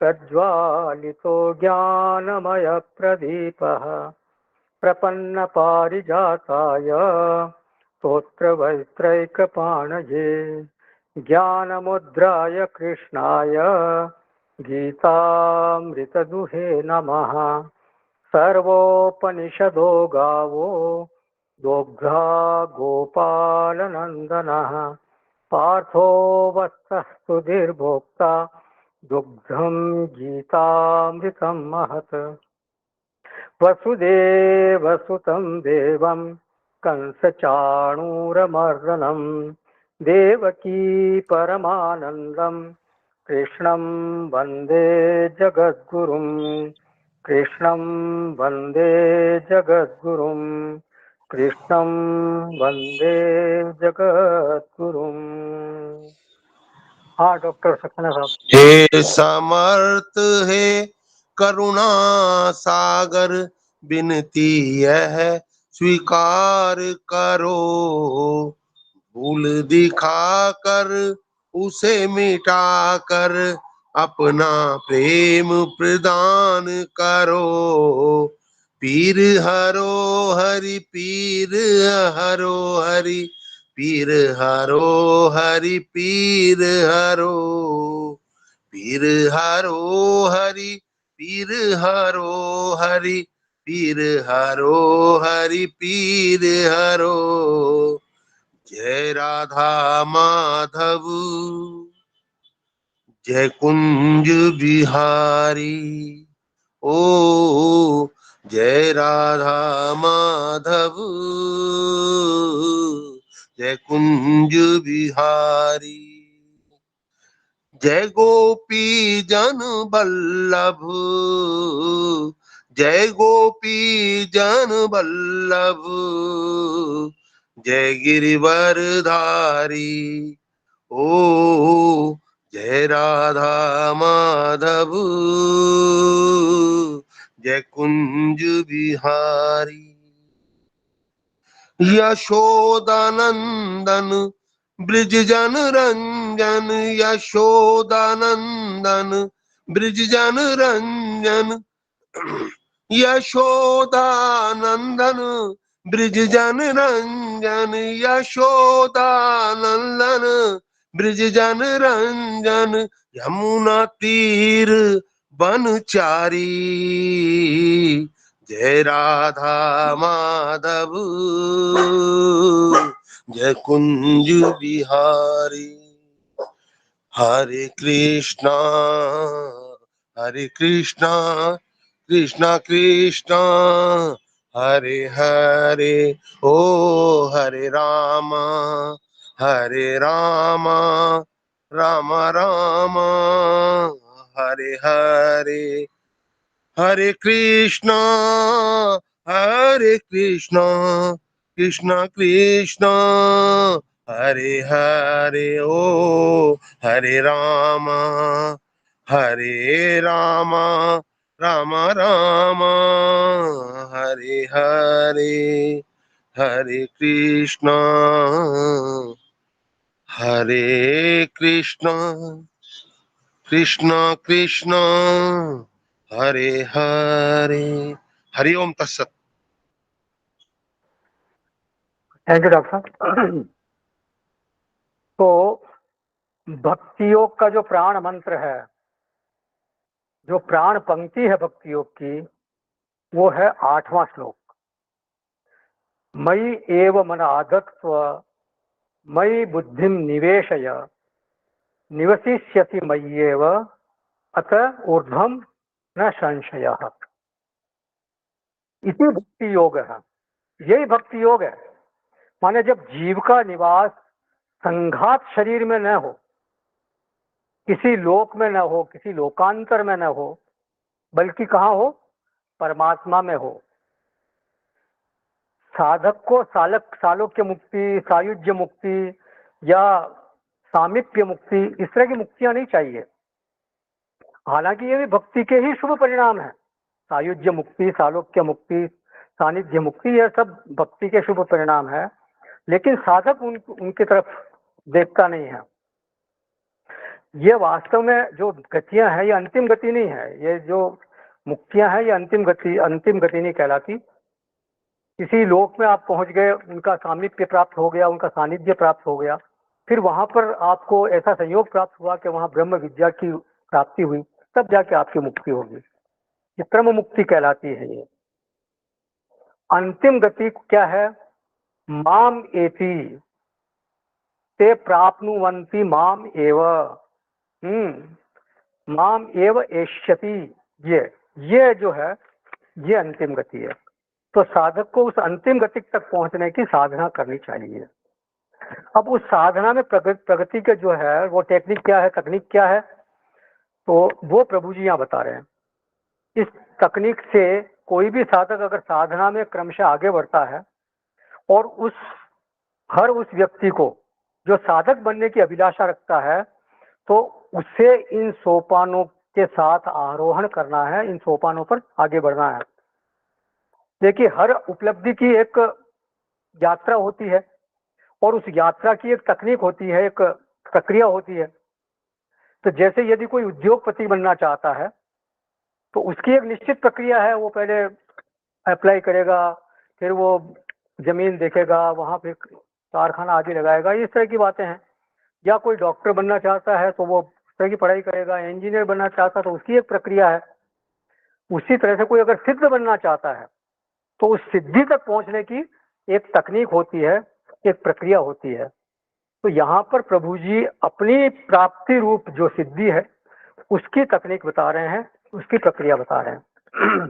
प्रज्वालितो ज्ञानमय प्रदीपः प्रपन्न पारिजाताय स्तोत्रवैत्रैकपाणये ज्ञानमुद्राय कृष्णाय गीतामृतदुहे नमः। सर्वोपनिषदो गावो दोग्धा गोपालनन्दनः पार्थो वत्सः निर्भोक्ता दुग्धं गीतामृतं महत्। वसुदेवसुतं देवं कंसचाणूरमर्दनं देवकी परमानन्दं कृष्णं वन्दे जगद्गुरुं कृष्णं वन्दे जगद्गुरुं कृष्णं वन्दे जगद्गुरुं। हाँ डॉक्टर सक्सेना साहब। हे समर्थ हे करुणा सागर बिनती यह स्वीकार करो, भूल दिखा कर उसे मिटा कर अपना प्रेम प्रदान करो। पीर हरो हरि पीर हरो हरि पीर हरो हरि पीर हरो पीर हरो हरि पीर हरो हरि पीर हरो हरि पीर हरो। जय राधा माधव जय कुंज बिहारी, ओ जय राधा माधव जय कुंज बिहारी। जय गोपी जन बल्लभ जय गोपी जन बल्लभ जय गिरिवर धारी, ओ जय राधा माधव जय कुंज बिहारी। यशोदानंदन ब्रिज जन रंजन यशोदानंदन ब्रिज जन रंजन यशोदानंदन ब्रिज जन रंजन यशोदानंदन ब्रिज जन रंजन यमुना तीर बनचारी। जय राधा माधव जय कुंज बिहारी। हरे कृष्णा कृष्णा कृष्णा हरे हरे, ओ हरे रामा राम राम हरे हरे। हरे कृष्णा कृष्णा कृष्णा हरे हरे, ओ हरे राम राम राम हरे हरे। हरे कृष्णा कृष्णा कृष्णा हरे हरे। हरि ओम तत्सत। थैंक यू डॉक्टर साहब। तो भक्ति योग का जो प्राण मंत्र है, जो प्राण पंक्ति है भक्ति योग की, वो है 8वां श्लोक। मयि एव मन आधत्स्व मयि बुद्धिम निवेशय निवसिष्यसि मय्येव अत ऊर्ध्वम न संशयः। इसी भक्ति योग है, यही भक्ति योग है। माने जब जीव का निवास संघात शरीर में न हो, किसी लोक में न हो, किसी लोकांतर में न हो, बल्कि कहाँ हो? परमात्मा में हो। साधक को सालोक्य मुक्ति, सायुज्य मुक्ति या सामीप्य मुक्ति, इस तरह की मुक्तियां नहीं चाहिए। हालांकि ये भी भक्ति के ही शुभ परिणाम है। सायुज्य मुक्ति, सालोक्य मुक्ति, सानिध्य मुक्ति, यह सब भक्ति के शुभ परिणाम है। लेकिन साधक उनकी तरफ देखता नहीं है। ये वास्तव में जो गतियां हैं ये अंतिम गति नहीं है। ये जो मुक्तियां हैं ये अंतिम गति नहीं कहलाती। किसी लोक में आप पहुंच गए, उनका सामीप्य प्राप्त हो गया, उनका सानिध्य प्राप्त हो गया, फिर वहां पर आपको ऐसा संयोग प्राप्त हुआ कि वहां ब्रह्म विद्या की प्राप्ति हुई, तब जाके आपकी मुक्ति होगी। ये क्रम मुक्ति कहलाती है। ये अंतिम गति क्या है? माम एति ते प्राप्नुवन्ति माम एव। माम एव एष्यति। ये जो है ये अंतिम गति है। तो साधक को उस अंतिम गति तक पहुंचने की साधना करनी चाहिए। अब उस साधना में प्रगति के जो है वो टेक्निक क्या है, तकनीक क्या है, तो वो प्रभु जी यहाँ बता रहे हैं। इस तकनीक से कोई भी साधक अगर साधना में क्रमशः आगे बढ़ता है और हर उस व्यक्ति को जो साधक बनने की अभिलाषा रखता है, तो उसे इन सोपानों के साथ आरोहण करना है, इन सोपानों पर आगे बढ़ना है। देखिए, हर उपलब्धि की एक यात्रा होती है और उस यात्रा की एक तकनीक होती है, एक प्रक्रिया होती है। तो जैसे यदि कोई उद्योगपति बनना चाहता है तो उसकी एक निश्चित प्रक्रिया है। वो पहले अप्लाई करेगा, फिर वो जमीन देखेगा, वहां फिर कारखाना आदि लगाएगा, इस तरह की बातें हैं। या कोई डॉक्टर बनना चाहता है तो वो उस तरह की पढ़ाई करेगा। इंजीनियर बनना चाहता है तो उसकी एक प्रक्रिया है। उसी तरह से कोई अगर सिद्ध बनना चाहता है तो उस सिद्धि तक पहुंचने की एक तकनीक होती है, एक प्रक्रिया होती है। तो यहाँ पर प्रभु जी अपनी प्राप्ति रूप जो सिद्धि है उसकी तकनीक बता रहे हैं, उसकी प्रक्रिया बता रहे हैं।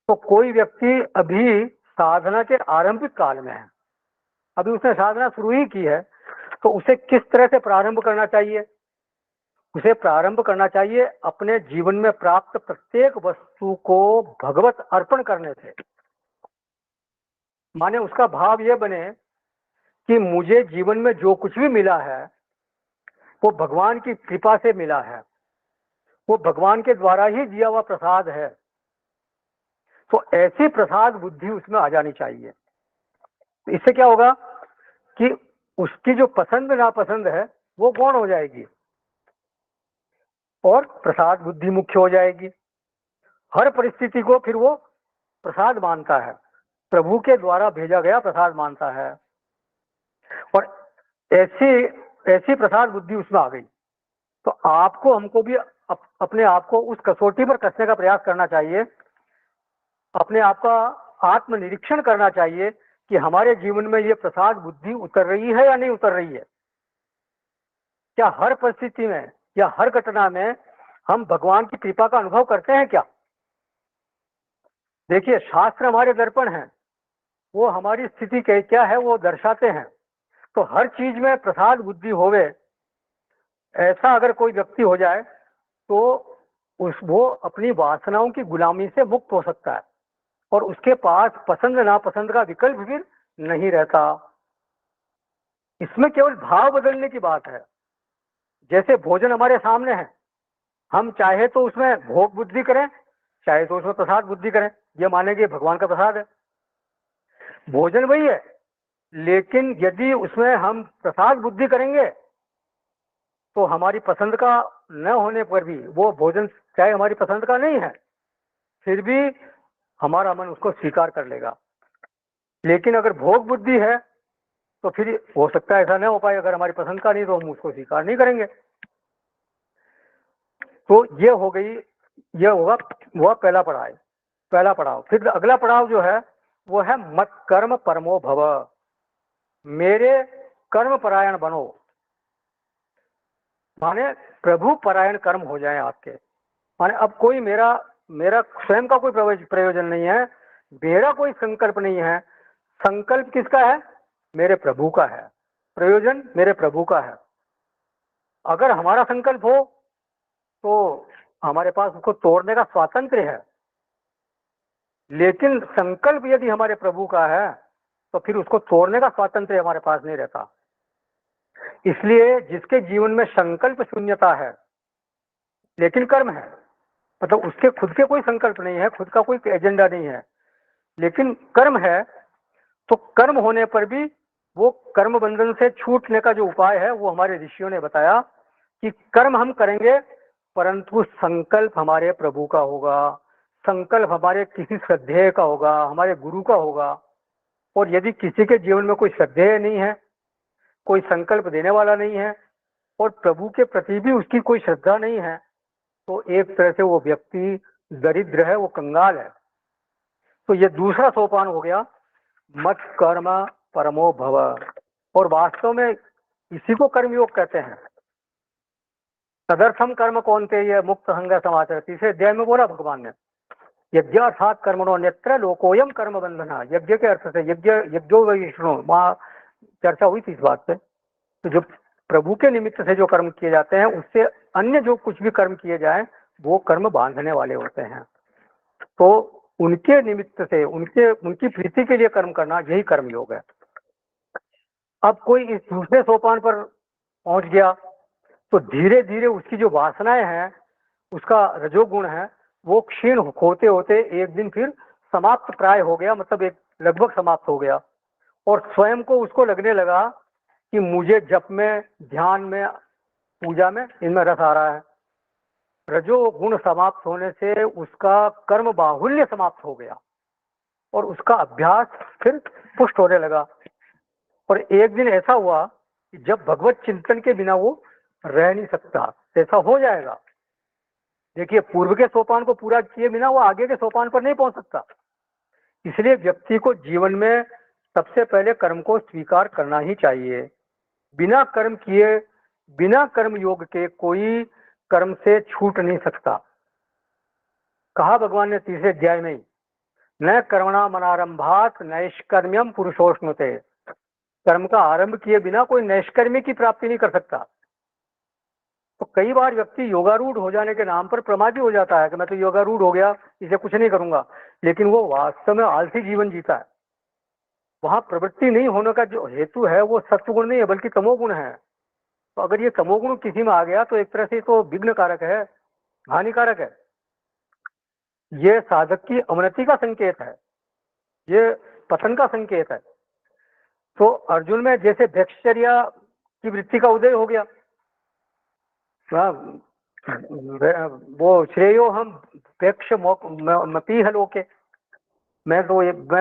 तो कोई व्यक्ति अभी साधना के आरंभिक काल में है, अभी उसने साधना शुरू ही की है, तो उसे किस तरह से प्रारंभ करना चाहिए? उसे प्रारंभ करना चाहिए अपने जीवन में प्राप्त प्रत्येक वस्तु को भगवत अर्पण करने से। माने उसका भाव यह बने कि मुझे जीवन में जो कुछ भी मिला है वो भगवान की कृपा से मिला है, वो भगवान के द्वारा ही दिया हुआ प्रसाद है। तो ऐसी प्रसाद बुद्धि उसमें आ जानी चाहिए। तो इससे क्या होगा कि उसकी जो पसंद नापसंद है वो गौण हो जाएगी और प्रसाद बुद्धि मुख्य हो जाएगी। हर परिस्थिति को फिर वो प्रसाद मानता है, प्रभु के द्वारा भेजा गया प्रसाद मानता है। और ऐसी प्रसाद बुद्धि उसमें आ गई। तो आपको हमको भी अपने आप को उस कसौटी पर कसने का प्रयास करना चाहिए, अपने आप का आत्मनिरीक्षण करना चाहिए कि हमारे जीवन में ये प्रसाद बुद्धि उतर रही है या नहीं उतर रही है। क्या हर परिस्थिति में या हर घटना में हम भगवान की कृपा का अनुभव करते हैं क्या? देखिए, शास्त्र हमारे दर्पण हैं, वो हमारी स्थिति क्या है वो दर्शाते हैं। तो हर चीज में प्रसाद बुद्धि होवे, ऐसा अगर कोई व्यक्ति हो जाए तो वो अपनी वासनाओं की गुलामी से मुक्त हो सकता है और उसके पास पसंद नापसंद का विकल्प भी नहीं रहता। इसमें केवल भाव बदलने की बात है। जैसे भोजन हमारे सामने है, हम चाहे तो उसमें भोग बुद्धि करें, चाहे तो उसमें प्रसाद बुद्धि करें, ये मानेंगे भगवान का प्रसाद है। भोजन वही है, लेकिन यदि उसमें हम प्रसाद बुद्धि करेंगे तो हमारी पसंद का न होने पर भी वो भोजन चाहे हमारी पसंद का नहीं है, फिर भी हमारा मन उसको स्वीकार कर लेगा। लेकिन अगर भोग बुद्धि है तो फिर हो सकता है ऐसा न हो पाए, अगर हमारी पसंद का नहीं तो हम उसको स्वीकार नहीं करेंगे। तो ये हो गई, ये होगा वह पहला पड़ाव। फिर अगला पड़ाव जो है वो है मत कर्म परमो भव, मेरे कर्म परायण बनो। माने प्रभु परायण कर्म हो जाए आपके। माने अब कोई मेरा स्वयं का कोई प्रयोजन नहीं है, मेरा कोई संकल्प नहीं है। संकल्प किसका है? मेरे प्रभु का है। प्रयोजन मेरे प्रभु का है। अगर हमारा संकल्प हो तो हमारे पास उसको तोड़ने का स्वातंत्र्य है, लेकिन संकल्प यदि हमारे प्रभु का है तो फिर उसको तोड़ने का स्वातंत्र्य हमारे पास नहीं रहता। इसलिए जिसके जीवन में संकल्प शून्यता है लेकिन कर्म है, मतलब उसके खुद के कोई संकल्प नहीं है, खुद का कोई एजेंडा नहीं है, लेकिन कर्म है, तो कर्म होने पर भी वो कर्म बंधन से छूटने का जो उपाय है वो हमारे ऋषियों ने बताया कि कर्म हम करेंगे परंतु संकल्प हमारे प्रभु का होगा, संकल्प हमारे किसी श्रद्धेय का होगा, हमारे गुरु का होगा। और यदि किसी के जीवन में कोई श्रद्धेय नहीं है, कोई संकल्प देने वाला नहीं है और प्रभु के प्रति भी उसकी कोई श्रद्धा नहीं है, तो एक तरह से वो व्यक्ति दरिद्र है, वो कंगाल है। तो ये दूसरा सोपान हो गया, मत कर्म परमो भव। और वास्तव में इसी को कर्मयोग कहते हैं। तदर्थम कर्म कौनते ये मुक्त संग समाचार, तीसरे अध्याय में बोला भगवान ने, यज्ञार्थात कर्मणो अन्यत्र लोकोयम कर्म बंधना। यज्ञ के अर्थ से यज्ञो विष्णु, वहाँ चर्चा हुई थी इस बात पे। तो जो प्रभु के निमित्त से जो कर्म किए जाते हैं, उससे अन्य जो कुछ भी कर्म किए जाए वो कर्म बांधने वाले होते हैं। तो उनके निमित्त से, उनकी प्रीति के लिए कर्म करना, यही कर्म योग है। अब कोई इस दूसरे सोपान पर पहुंच गया तो धीरे धीरे उसकी जो वासनाएं हैं, उसका रजोगुण है, वो क्षीण होते होते एक दिन फिर समाप्त प्राय हो गया, मतलब एक लगभग समाप्त हो गया। और स्वयं को उसको लगने लगा कि मुझे जप में, ध्यान में, पूजा में, इनमें रस आ रहा है। रजोगुण समाप्त होने से उसका कर्म बाहुल्य समाप्त हो गया और उसका अभ्यास फिर पुष्ट होने लगा। और एक दिन ऐसा हुआ कि जब भगवत चिंतन के बिना वो रह नहीं सकता, ऐसा हो जाएगा। देखिए, पूर्व के सोपान को पूरा किए बिना वो आगे के सोपान पर नहीं पहुंच सकता। इसलिए व्यक्ति को जीवन में सबसे पहले कर्म को स्वीकार करना ही चाहिए। बिना कर्म किए, बिना कर्म योग के कोई कर्म से छूट नहीं सकता। कहा भगवान ने तीसरे अध्याय में, न कर्मणा मनारंभात नैष्कर्म्यम पुरुषोष्णुते। कर्म का आरंभ किए बिना कोई नैष्कर्म्य की प्राप्ति नहीं कर सकता। तो कई बार व्यक्ति योगारूढ़ हो जाने के नाम पर प्रमादी हो जाता है कि मैं तो योगारूढ़ हो गया, इसे कुछ नहीं करूंगा, लेकिन वो वास्तव में आलसी जीवन जीता है। वहां प्रवृत्ति नहीं होने का जो हेतु है वो सत्वगुण नहीं है, बल्कि तमोगुण है। तो अगर ये तमोगुण किसी में आ गया तो एक तरह से तो विघ्न कारक है, हानिकारक है। ये साधक की अवनति का संकेत है, ये पतन का संकेत है। तो अर्जुन में जैसे भिक्षचर्या की वृत्ति का उदय हो गया, वो श्रेयो हम भिक्ष मपीह लोके, मैं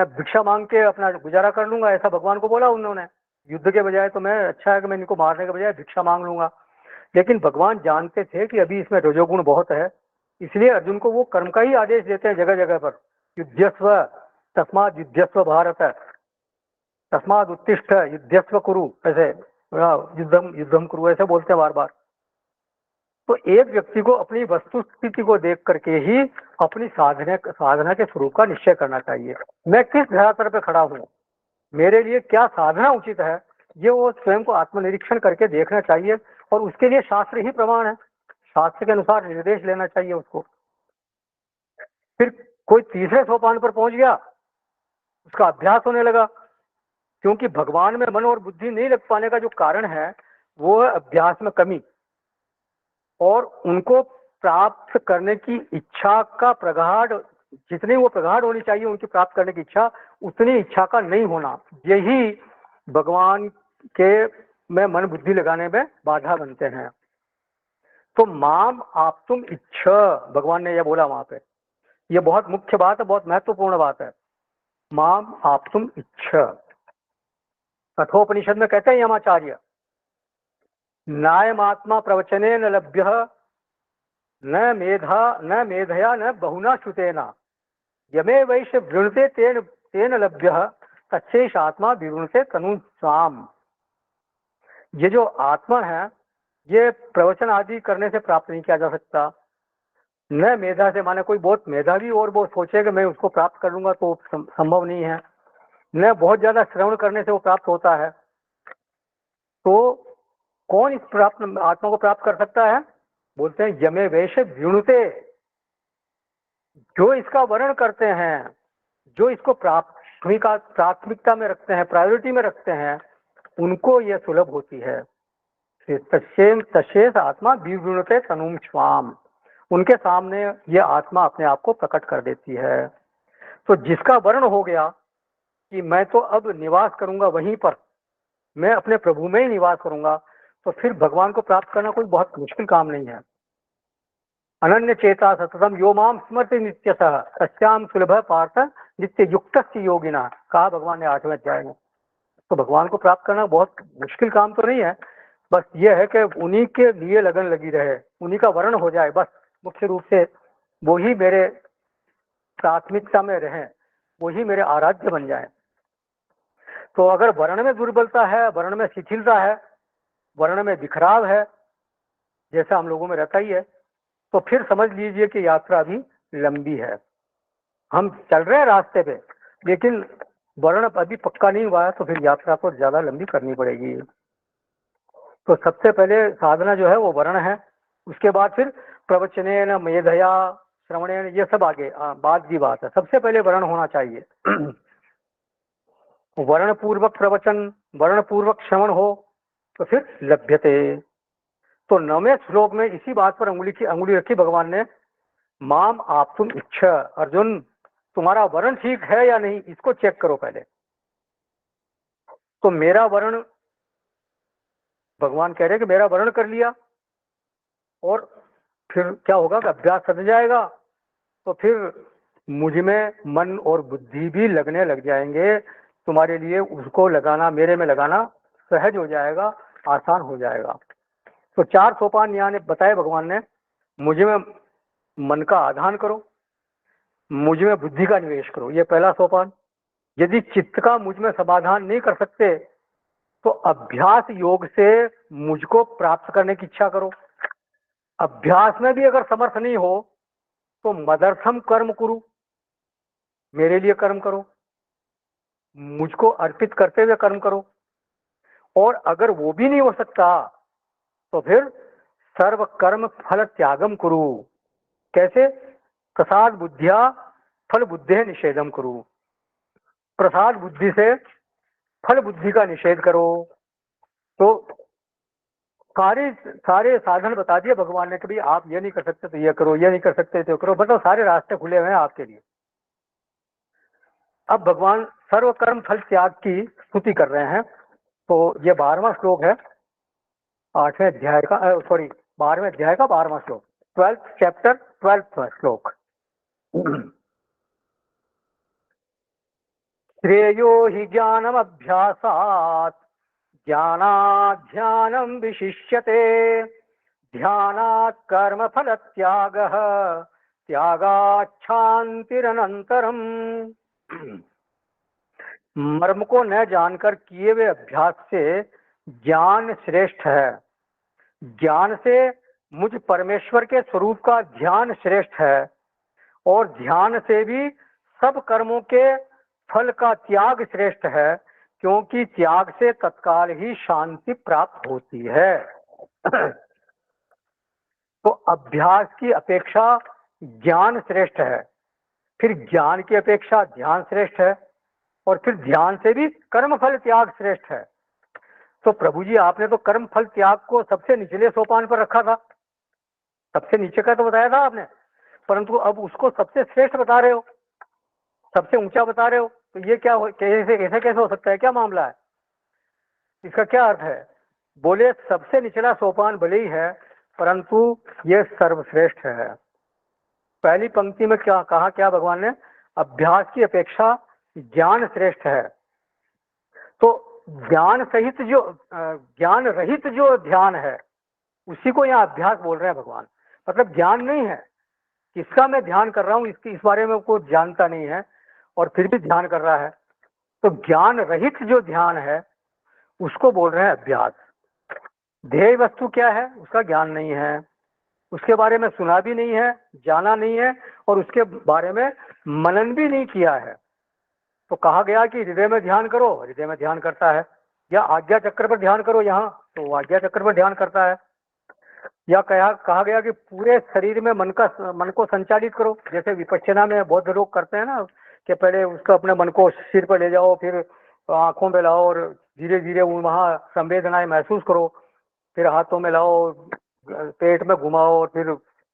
भिक्षा मांग के अपना गुजारा कर लूंगा, ऐसा भगवान को बोला उन्होंने। युद्ध के बजाय तो मैं, अच्छा है कि मैं इनको मारने के बजाय भिक्षा मांग लूंगा। लेकिन भगवान जानते थे कि अभी इसमें रजोगुण बहुत है, इसलिए अर्जुन को वो कर्म का ही आदेश देते हैं जगह जगह पर। युद्धस्व तस्माद युद्धस्व भारत, तस्माद उत्तिष्ठ युद्धस्व कुरु, ऐसे युद्धम युद्धम कुरु, ऐसे बोलते हैं बार बार। तो एक व्यक्ति को अपनी वस्तु स्थिति को देख करके ही अपनी साधना के स्वरूप का निश्चय करना चाहिए। मैं किस धरातल पर खड़ा हूँ, मेरे लिए क्या साधना उचित है, ये वो स्वयं को आत्मनिरीक्षण करके देखना चाहिए। और उसके लिए शास्त्र ही प्रमाण है, शास्त्र के अनुसार निर्देश लेना चाहिए उसको। फिर कोई तीसरे सोपान पर पहुंच गया, उसका अभ्यास होने लगा। क्योंकि भगवान में मन और बुद्धि नहीं लग पाने का जो कारण है वो है अभ्यास में कमी, और उनको प्राप्त करने की इच्छा का प्रगाढ़, जितनी वो प्रगाढ़ होनी चाहिए उनकी प्राप्त करने की इच्छा, उतनी इच्छा का नहीं होना, यही भगवान के में मन बुद्धि लगाने में बाधा बनते हैं। तो माम आप तुम इच्छा, भगवान ने यह बोला वहां पे, ये बहुत मुख्य बात है, बहुत महत्वपूर्ण बात है। माम आप तुम इच्छा, कठोपनिषद में कहते हैं यमाचार्य, नायमात्मा प्रवचने न लभ्य न मेधया न बहुना श्रुतेना, यमे वैश्य वृणते तेन तेन लभ्य तच्छेष आत्मा विवृणते तनु स्वाम। ये जो आत्मा है ये प्रवचन आदि करने से प्राप्त नहीं किया जा सकता। न मेधा से, माने कोई बहुत मेधावी और वो सोचे कि मैं उसको प्राप्त कर लूंगा, तो संभव नहीं है। न बहुत ज्यादा श्रवण करने से वो प्राप्त होता है। तो कौन इस प्राप्त आत्मा को प्राप्त कर सकता है? बोलते हैं यमे वैश्य वृणुते, जो इसका वर्णन करते हैं, जो इसको प्राथमिकता में रखते हैं, प्रायोरिटी में रखते हैं, उनको यह सुलभ होती है। तशेष आत्मा विवृणुते तनुम स्वाम, उनके सामने यह आत्मा अपने आप को प्रकट कर देती है। तो जिसका वर्ण हो गया कि मैं तो अब निवास करूंगा वहीं पर, मैं अपने प्रभु में ही निवास करूंगा, तो फिर भगवान को प्राप्त करना कोई बहुत मुश्किल काम नहीं है। अनन्य चेता सततम यो माम स्मृति नित्यतः सत्याम सुलभ पार्थ नित्य युक्त योगिना, कहा भगवान ने 8वें अध्याय में। तो भगवान को प्राप्त करना बहुत मुश्किल काम तो नहीं है, बस ये है कि उन्हीं के लिए लगन लगी रहे, उन्हीं का वर्ण हो जाए, बस मुख्य रूप से वो ही मेरे प्राथमिकता में रहें, वो ही मेरे आराध्य बन जाए। तो अगर वर्ण में दुर्बलता है, वर्ण में शिथिलता है, वर्ण में बिखराव है, जैसा हम लोगों में रहता ही है, तो फिर समझ लीजिए कि यात्रा भी लंबी है। हम चल रहे हैं रास्ते पे, लेकिन वर्ण अभी पक्का नहीं हुआ है, तो फिर यात्रा को ज्यादा लंबी करनी पड़ेगी। तो सबसे पहले साधना जो है वो वर्ण है, उसके बाद फिर प्रवचनेन मेधया श्रवणेन, ये सब आगे बाद की बात है। सबसे पहले वर्ण होना चाहिए। वर्ण पूर्वक प्रवचन, वर्ण पूर्वक श्रवण हो तो फिर लभ्यते। तो 9वें श्लोक में इसी बात पर अंगुली रखी भगवान ने, माम आप तुम इच्छा, अर्जुन तुम्हारा वर्ण ठीक है या नहीं, इसको चेक करो पहले। तो मेरा वर्ण, भगवान कह रहे कि मेरा वर्ण कर लिया और फिर क्या होगा कि अभ्यास सध जाएगा, तो फिर मुझ में मन और बुद्धि भी लगने लग जाएंगे, तुम्हारे लिए उसको लगाना, मेरे में लगाना सहज हो जाएगा, आसान हो जाएगा। तो 4 सोपान यहाँ ने बताए भगवान ने, मुझ में मन का आधान करो, मुझ में बुद्धि का निवेश करो, ये पहला सोपान। यदि चित्त का मुझ में समाधान नहीं कर सकते तो अभ्यास योग से मुझको प्राप्त करने की इच्छा करो। अभ्यास में भी अगर समर्थ नहीं हो तो मदर्थम कर्म कुरु, मेरे लिए कर्म करो, मुझको अर्पित करते हुए कर्म करो। और अगर वो भी नहीं हो सकता तो फिर सर्व कर्म फल त्यागम कुरु। कैसे? प्रसाद बुद्धिया फल बुद्धे निषेधम करो। प्रसाद बुद्धि से फल बुद्धि का निषेध करो। तो सारे सारे साधन बता दिए भगवान ने कि भाई आप ये नहीं कर सकते तो ये करो, ये नहीं कर सकते तो करो, मतलब सारे रास्ते खुले हुए हैं आपके लिए। अब भगवान सर्व कर्म फल त्याग की स्तुति कर रहे हैं। तो ये 12वां श्लोक है 8वें अध्याय का, सॉरी 12वें अध्याय का 12वां श्लोक, 12th चैप्टर 12th श्लोक। श्रेयो हि ज्ञानम अभ्यासात् ज्ञानाध्यानम विशिष्यते ध्यानात् कर्म फल त्यागः त्यागात् शान्तिरनन्तरम्। मर्म को न जानकर किए हुए अभ्यास से ज्ञान श्रेष्ठ है, ज्ञान से मुझ परमेश्वर के स्वरूप का ध्यान श्रेष्ठ है, और ध्यान से भी सब कर्मों के फल का त्याग श्रेष्ठ है, क्योंकि त्याग से तत्काल ही शांति प्राप्त होती है। तो अभ्यास की अपेक्षा ज्ञान श्रेष्ठ है, फिर ज्ञान की अपेक्षा ध्यान श्रेष्ठ है, और फिर ध्यान से भी कर्म फल त्याग श्रेष्ठ है। तो प्रभु जी आपने तो कर्म फल त्याग को सबसे निचले सोपान पर रखा था, सबसे नीचे का तो बताया था आपने, परंतु अब उसको सबसे श्रेष्ठ बता रहे हो, सबसे ऊंचा बता रहे हो। तो ये क्या कैसे कैसे हो सकता है, क्या मामला है, इसका क्या अर्थ है? बोले सबसे निचला सोपान भले ही है, परंतु ये सर्वश्रेष्ठ है। पहली पंक्ति में क्या कहा, क्या भगवान ने? अभ्यास की अपेक्षा ज्ञान श्रेष्ठ है। तो ज्ञान सहित जो ज्ञान रहित जो ध्यान है उसी को यहाँ अभ्यास बोल रहे हैं भगवान। मतलब ज्ञान नहीं है, किसका मैं ध्येय कर रहा हूँ इसकी, इस बारे में कोई जानता नहीं है और फिर भी ध्यान कर रहा है। तो ज्ञान रहित जो ध्यान है उसको बोल रहे हैं अभ्यास। ध्येय वस्तु क्या है उसका ज्ञान नहीं है, उसके बारे में सुना भी नहीं है, जाना नहीं है, और उसके बारे में मनन भी नहीं किया है। तो कहा गया कि हृदय में ध्यान करो, हृदय में ध्यान करता है, या आज्ञा चक्र पर ध्यान करो यहाँ, तो आज्ञा चक्र पर ध्यान करता है, या कहा गया कि पूरे शरीर में मन को संचालित करो, जैसे विपश्यना में बौद्ध लोग करते हैं ना, कि पहले उसका अपने मन को सिर पर ले जाओ, फिर आंखों में लाओ और धीरे धीरे वहाँ संवेदनाएं महसूस करो, फिर हाथों में लाओ, पेट में घुमाओ, फिर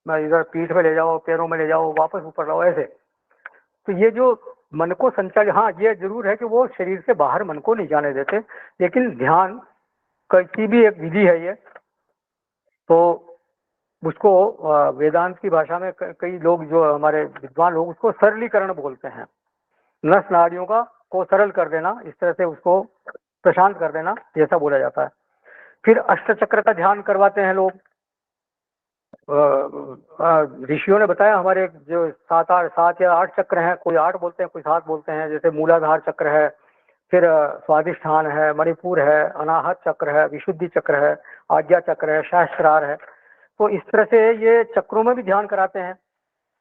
इधर पीठ में ले जाओ, पैरों में ले जाओ, वापस ऊपर लाओ, ऐसे। तो ये जो मन को संचालित, हाँ ये जरूर है कि वो शरीर से बाहर मन को नहीं जाने देते, लेकिन ध्यान कैसी भी एक विधि है ये, तो उसको वेदांत की भाषा में कई लोग जो हमारे विद्वान लोग उसको सरलीकरण बोलते हैं। नस नाड़ियों का को सरल कर देना, इस तरह से उसको प्रशांत कर देना, जैसा बोला जाता है। फिर अष्टचक्र का ध्यान करवाते हैं लोग। ऋषियों ने बताया हमारे जो 7 या 8 चक्र हैं, कोई 8 बोलते हैं, कोई 7 बोलते हैं। जैसे मूलाधार चक्र है, फिर स्वादिष्ठान है, मणिपुर है, अनाहत चक्र है, विशुद्धि चक्र है, आज्ञा चक्र है, सहस्त्रार है। तो इस तरह से ये चक्रों में भी ध्यान कराते हैं।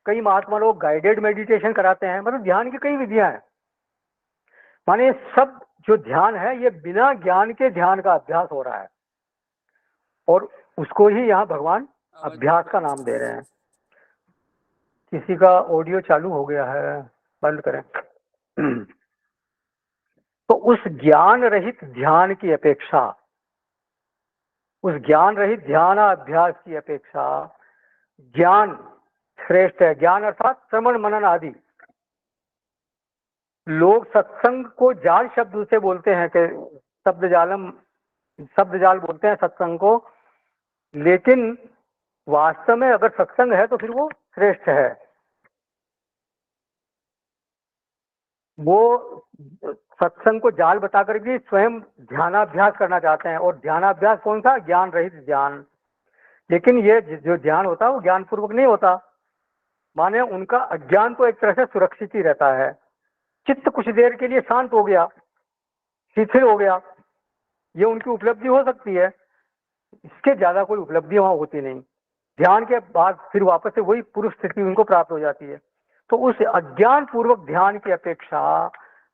कई महात्मा लोग गाइडेड मेडिटेशन कराते हैं। मतलब ध्यान की कई विधियां हैं। माने सब जो ध्यान है ये बिना ज्ञान के ध्यान का अभ्यास हो रहा है, और उसको ही यहाँ भगवान अभ्यास का नाम दे रहे हैं। किसी का ऑडियो चालू हो गया है, बंद करें। तो उस ज्ञान रहित ध्यान की अपेक्षा, उस ज्ञान रहित ध्यान अभ्यास की अपेक्षा ज्ञान श्रेष्ठ है। ज्ञान अर्थात श्रवण मनन आदि। लोग सत्संग को जाल शब्द से बोलते हैं कि शब्द जाल बोलते हैं सत्संग को, लेकिन वास्तव में अगर सत्संग है तो फिर वो श्रेष्ठ है। वो सत्संग को जाल बता करके स्वयं ध्यानाभ्यास करना चाहते हैं, और ध्यानाभ्यास कौन सा? ज्ञान रहित ध्यान। लेकिन ये जो ध्यान होता है वो ज्ञान पूर्वक नहीं होता। माने उनका अज्ञान तो एक तरह से सुरक्षित ही रहता है। चित्त कुछ देर के लिए शांत हो गया, शिथिल हो गया, ये उनकी उपलब्धि हो सकती है। इसके ज्यादा कोई उपलब्धि वहां होती नहीं। ध्यान के बाद फिर वापस से वही पूर्व स्थिति उनको प्राप्त हो जाती है। तो उस अज्ञान पूर्वक ध्यान की अपेक्षा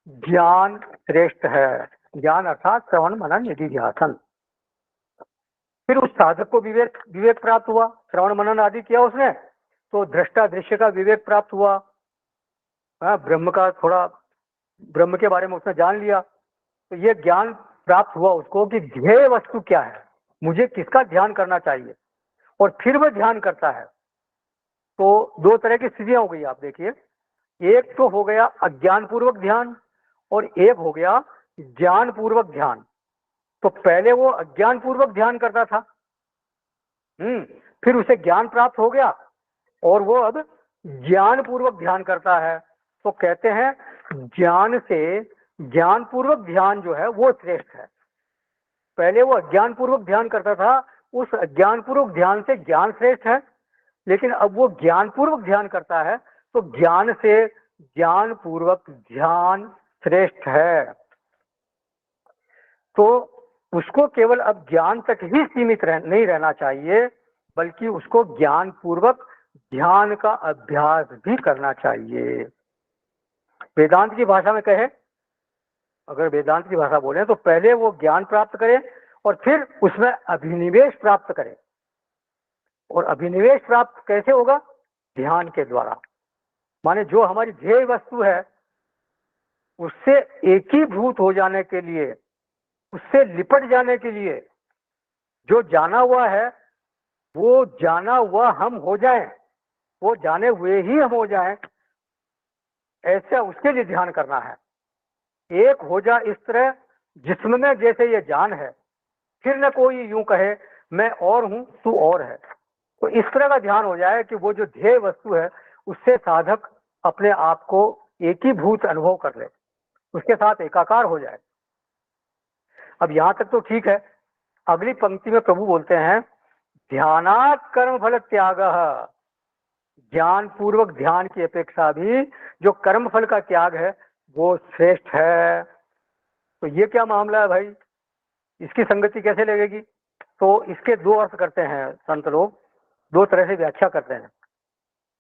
ज्ञान श्रेष्ठ है। ज्ञान अर्थात श्रवण मनन निधिध्यासन। फिर उस साधक को विवेक प्राप्त हुआ। श्रवण मनन आदि किया उसने, तो दृष्टा दृश्य का विवेक प्राप्त हुआ। ब्रह्म का थोड़ा, ब्रह्म के बारे में उसने जान लिया। तो ये ज्ञान प्राप्त हुआ उसको कि ध्येय वस्तु क्या है, मुझे किसका ध्यान करना चाहिए, और फिर वह ध्यान करता है। तो दो तरह की स्थितियां हो गई। आप देखिए, एक तो हो गया अज्ञान पूर्वक ध्यान, और एक हो गया ज्ञान पूर्वक ध्यान। तो पहले वो अज्ञान पूर्वक ध्यान करता था, फिर उसे ज्ञान प्राप्त हो गया, और वो अब ज्ञान पूर्वक ध्यान करता है। तो कहते हैं ज्ञान से ज्ञान पूर्वक ध्यान जो है वो श्रेष्ठ है। पहले वो अज्ञान पूर्वक ध्यान करता था, उस अज्ञान पूर्वक ध्यान से ज्ञान श्रेष्ठ है। लेकिन अब वो ज्ञान पूर्वक ध्यान करता है, तो ज्ञान से ज्ञान पूर्वक ध्यान श्रेष्ठ है। तो उसको केवल अब ज्ञान तक ही सीमित नहीं रहना चाहिए, बल्कि उसको ज्ञान पूर्वक ध्यान का अभ्यास भी करना चाहिए। वेदांत की भाषा में कहे, अगर वेदांत की भाषा बोले तो पहले वो ज्ञान प्राप्त करे और फिर उसमें अभिनिवेश प्राप्त करे। और अभिनिवेश प्राप्त कैसे होगा? ध्यान के द्वारा। माने जो हमारी ध्येय वस्तु है उससे एकीभूत हो जाने के लिए, उससे लिपट जाने के लिए, जो जाना हुआ है वो जाना हुआ हम हो जाएं, वो जाने हुए ही हम हो जाएं, ऐसा उसके लिए ध्यान करना है। एक हो जा इस तरह जिस्म में जैसे ये जान है, फिर न कोई यूं कहे मैं और हूं तू और है। तो इस तरह का ध्यान हो जाए कि वो जो ध्येय वस्तु है उससे साधक अपने आप को एकीभूत अनुभव कर ले, उसके साथ एकाकार हो जाए। अब यहां तक तो ठीक है। अगली पंक्ति में प्रभु बोलते हैं ध्यानात् कर्म फल त्याग। ज्ञान पूर्वक ध्यान की अपेक्षा भी जो कर्म फल का त्याग है वो श्रेष्ठ है। तो ये क्या मामला है भाई, इसकी संगति कैसे लगेगी? तो इसके दो अर्थ करते हैं संत लोग, दो तरह से व्याख्या करते हैं।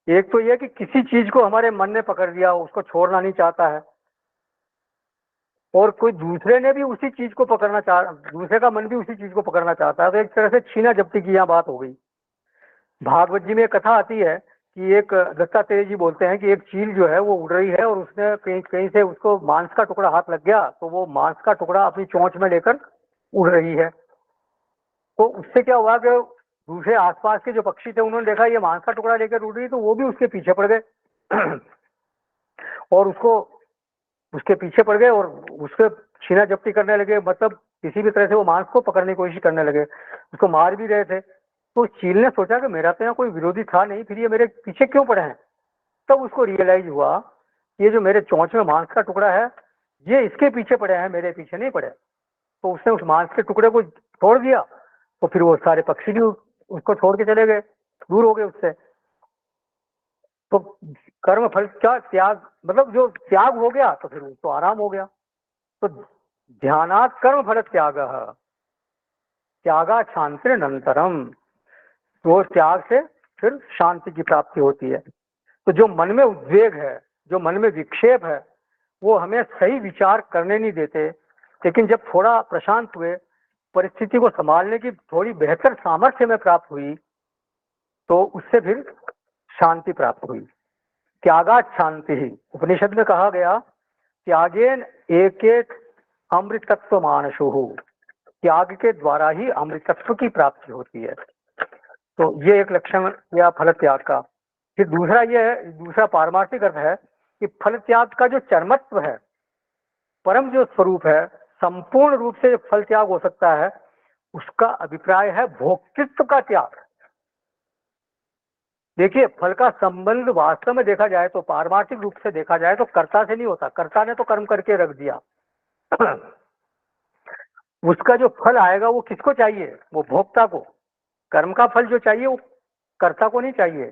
एक तो यह कि किसी चीज को हमारे मन ने पकड़ लिया, उसको छोड़ना नहीं चाहता है, और कोई दूसरे ने भी उसी चीज को पकड़ना दूसरे का मन भी उसी चीज को पकड़ना चाहता है। तो एक तरह से छीना जब्ती की यहाँ बात हो गई। भागवत जी में एक कथा आती है कि एक दत्तात्रेय जी बोलते हैं कि एक चील जो है वो उड़ रही है और उसने कहीं कहीं से उसको मांस का टुकड़ा हाथ लग गया, तो वो मांस का टुकड़ा अपनी चोंच में लेकर उड़ रही है। तो उससे क्या हुआ कि दूसरे आसपास के जो पक्षी थे उन्होंने देखा ये मांस का टुकड़ा लेकर उड़ रही, तो वो भी उसके पीछे पड़ गए और उसके पीछे पड़ गए और उसके छीना जब्ती करने लगे। मतलब किसी भी तरह से वो मांस को पकड़ने की कोशिश करने लगे, उसको मार भी रहे थे। तो चील ने सोचा कि मेरा तो यहाँ कोई विरोधी था नहीं, फिर ये मेरे पीछे क्यों पड़े हैं। तब उसको रियलाइज हुआ ये जो मेरे चोंच में मांस का टुकड़ा है ये इसके पीछे पड़े हैं, मेरे पीछे नहीं पड़े। तो उसने उस मांस के टुकड़े को छोड़ दिया, तो फिर वो सारे पक्षी भी उसको छोड़ के चले गए, दूर हो गए उससे। तो कर्म फल का त्याग, मतलब जो त्याग हो गया तो फिर उसको आराम हो गया। तो ध्यानात् कर्म फल त्याग, त्यागा शांतिरनंतरम, तो त्याग से फिर शांति की प्राप्ति होती है। तो जो मन में उद्वेग है, जो मन में विक्षेप है, वो हमें सही विचार करने नहीं देते। लेकिन जब थोड़ा प्रशांत हुए, परिस्थिति को संभालने की थोड़ी बेहतर सामर्थ्य में प्राप्त हुई, तो उससे फिर शांति प्राप्त हुई। त्यागात् शांति ही, उपनिषद में कहा गया त्यागेन एक एक अमृतत्व मानसु, त्याग के द्वारा ही अमृतत्व की प्राप्ति होती है। तो ये एक लक्षण या फल त्याग का। फिर दूसरा ये है, दूसरा पारमार्थिक अर्थ है कि फल त्याग का जो चरमत्व है, परम जो स्वरूप है, संपूर्ण रूप से फल त्याग हो सकता है, उसका अभिप्राय है भोक्तृत्व का त्याग। देखिए, फल का संबंध वास्तव में देखा जाए तो, पारमार्थिक रूप से देखा जाए तो कर्ता से नहीं होता। कर्ता ने तो कर्म करके रख दिया उसका जो फल आएगा वो किसको चाहिए, वो भोक्ता को। कर्म का फल जो चाहिए वो कर्ता को नहीं चाहिए,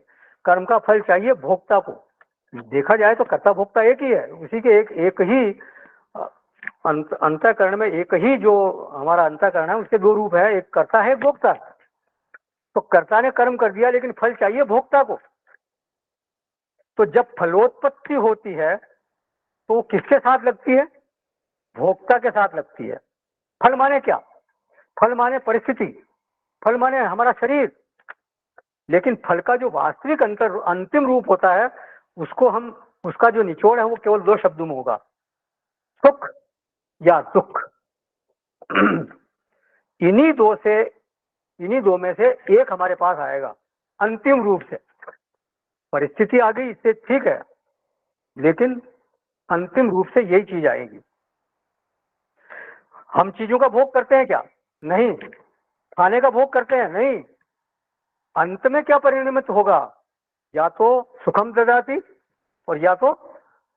कर्म का फल चाहिए भोक्ता को। देखा जाए तो कर्ता भोक्ता एक ही है, उसी के एक ही अंतःकरण में, एक ही जो हमारा अंतःकरण है उसके दो रूप है, एक कर्ता है, एक भोक्ता है। तो कर्ता ने कर्म कर दिया लेकिन फल चाहिए भोक्ता को। तो जब फलोत्पत्ति होती है तो वो किसके साथ लगती है, भोक्ता के साथ लगती है। फल माने क्या, फल माने परिस्थिति, फल माने हमारा शरीर। लेकिन फल का जो वास्तविक अंतिम रूप होता है, उसको हम, उसका जो निचोड़ है वो केवल दो शब्दों में होगा, सुख या दुख। इन्हीं दो में से एक हमारे पास आएगा अंतिम रूप से। परिस्थिति आ गई इससे ठीक है, लेकिन अंतिम रूप से यही चीज आएगी। हम चीजों का भोग करते हैं क्या, नहीं। खाने का भोग करते हैं, नहीं। अंत में क्या परिणमित होगा, या तो सुखम ददाती और या तो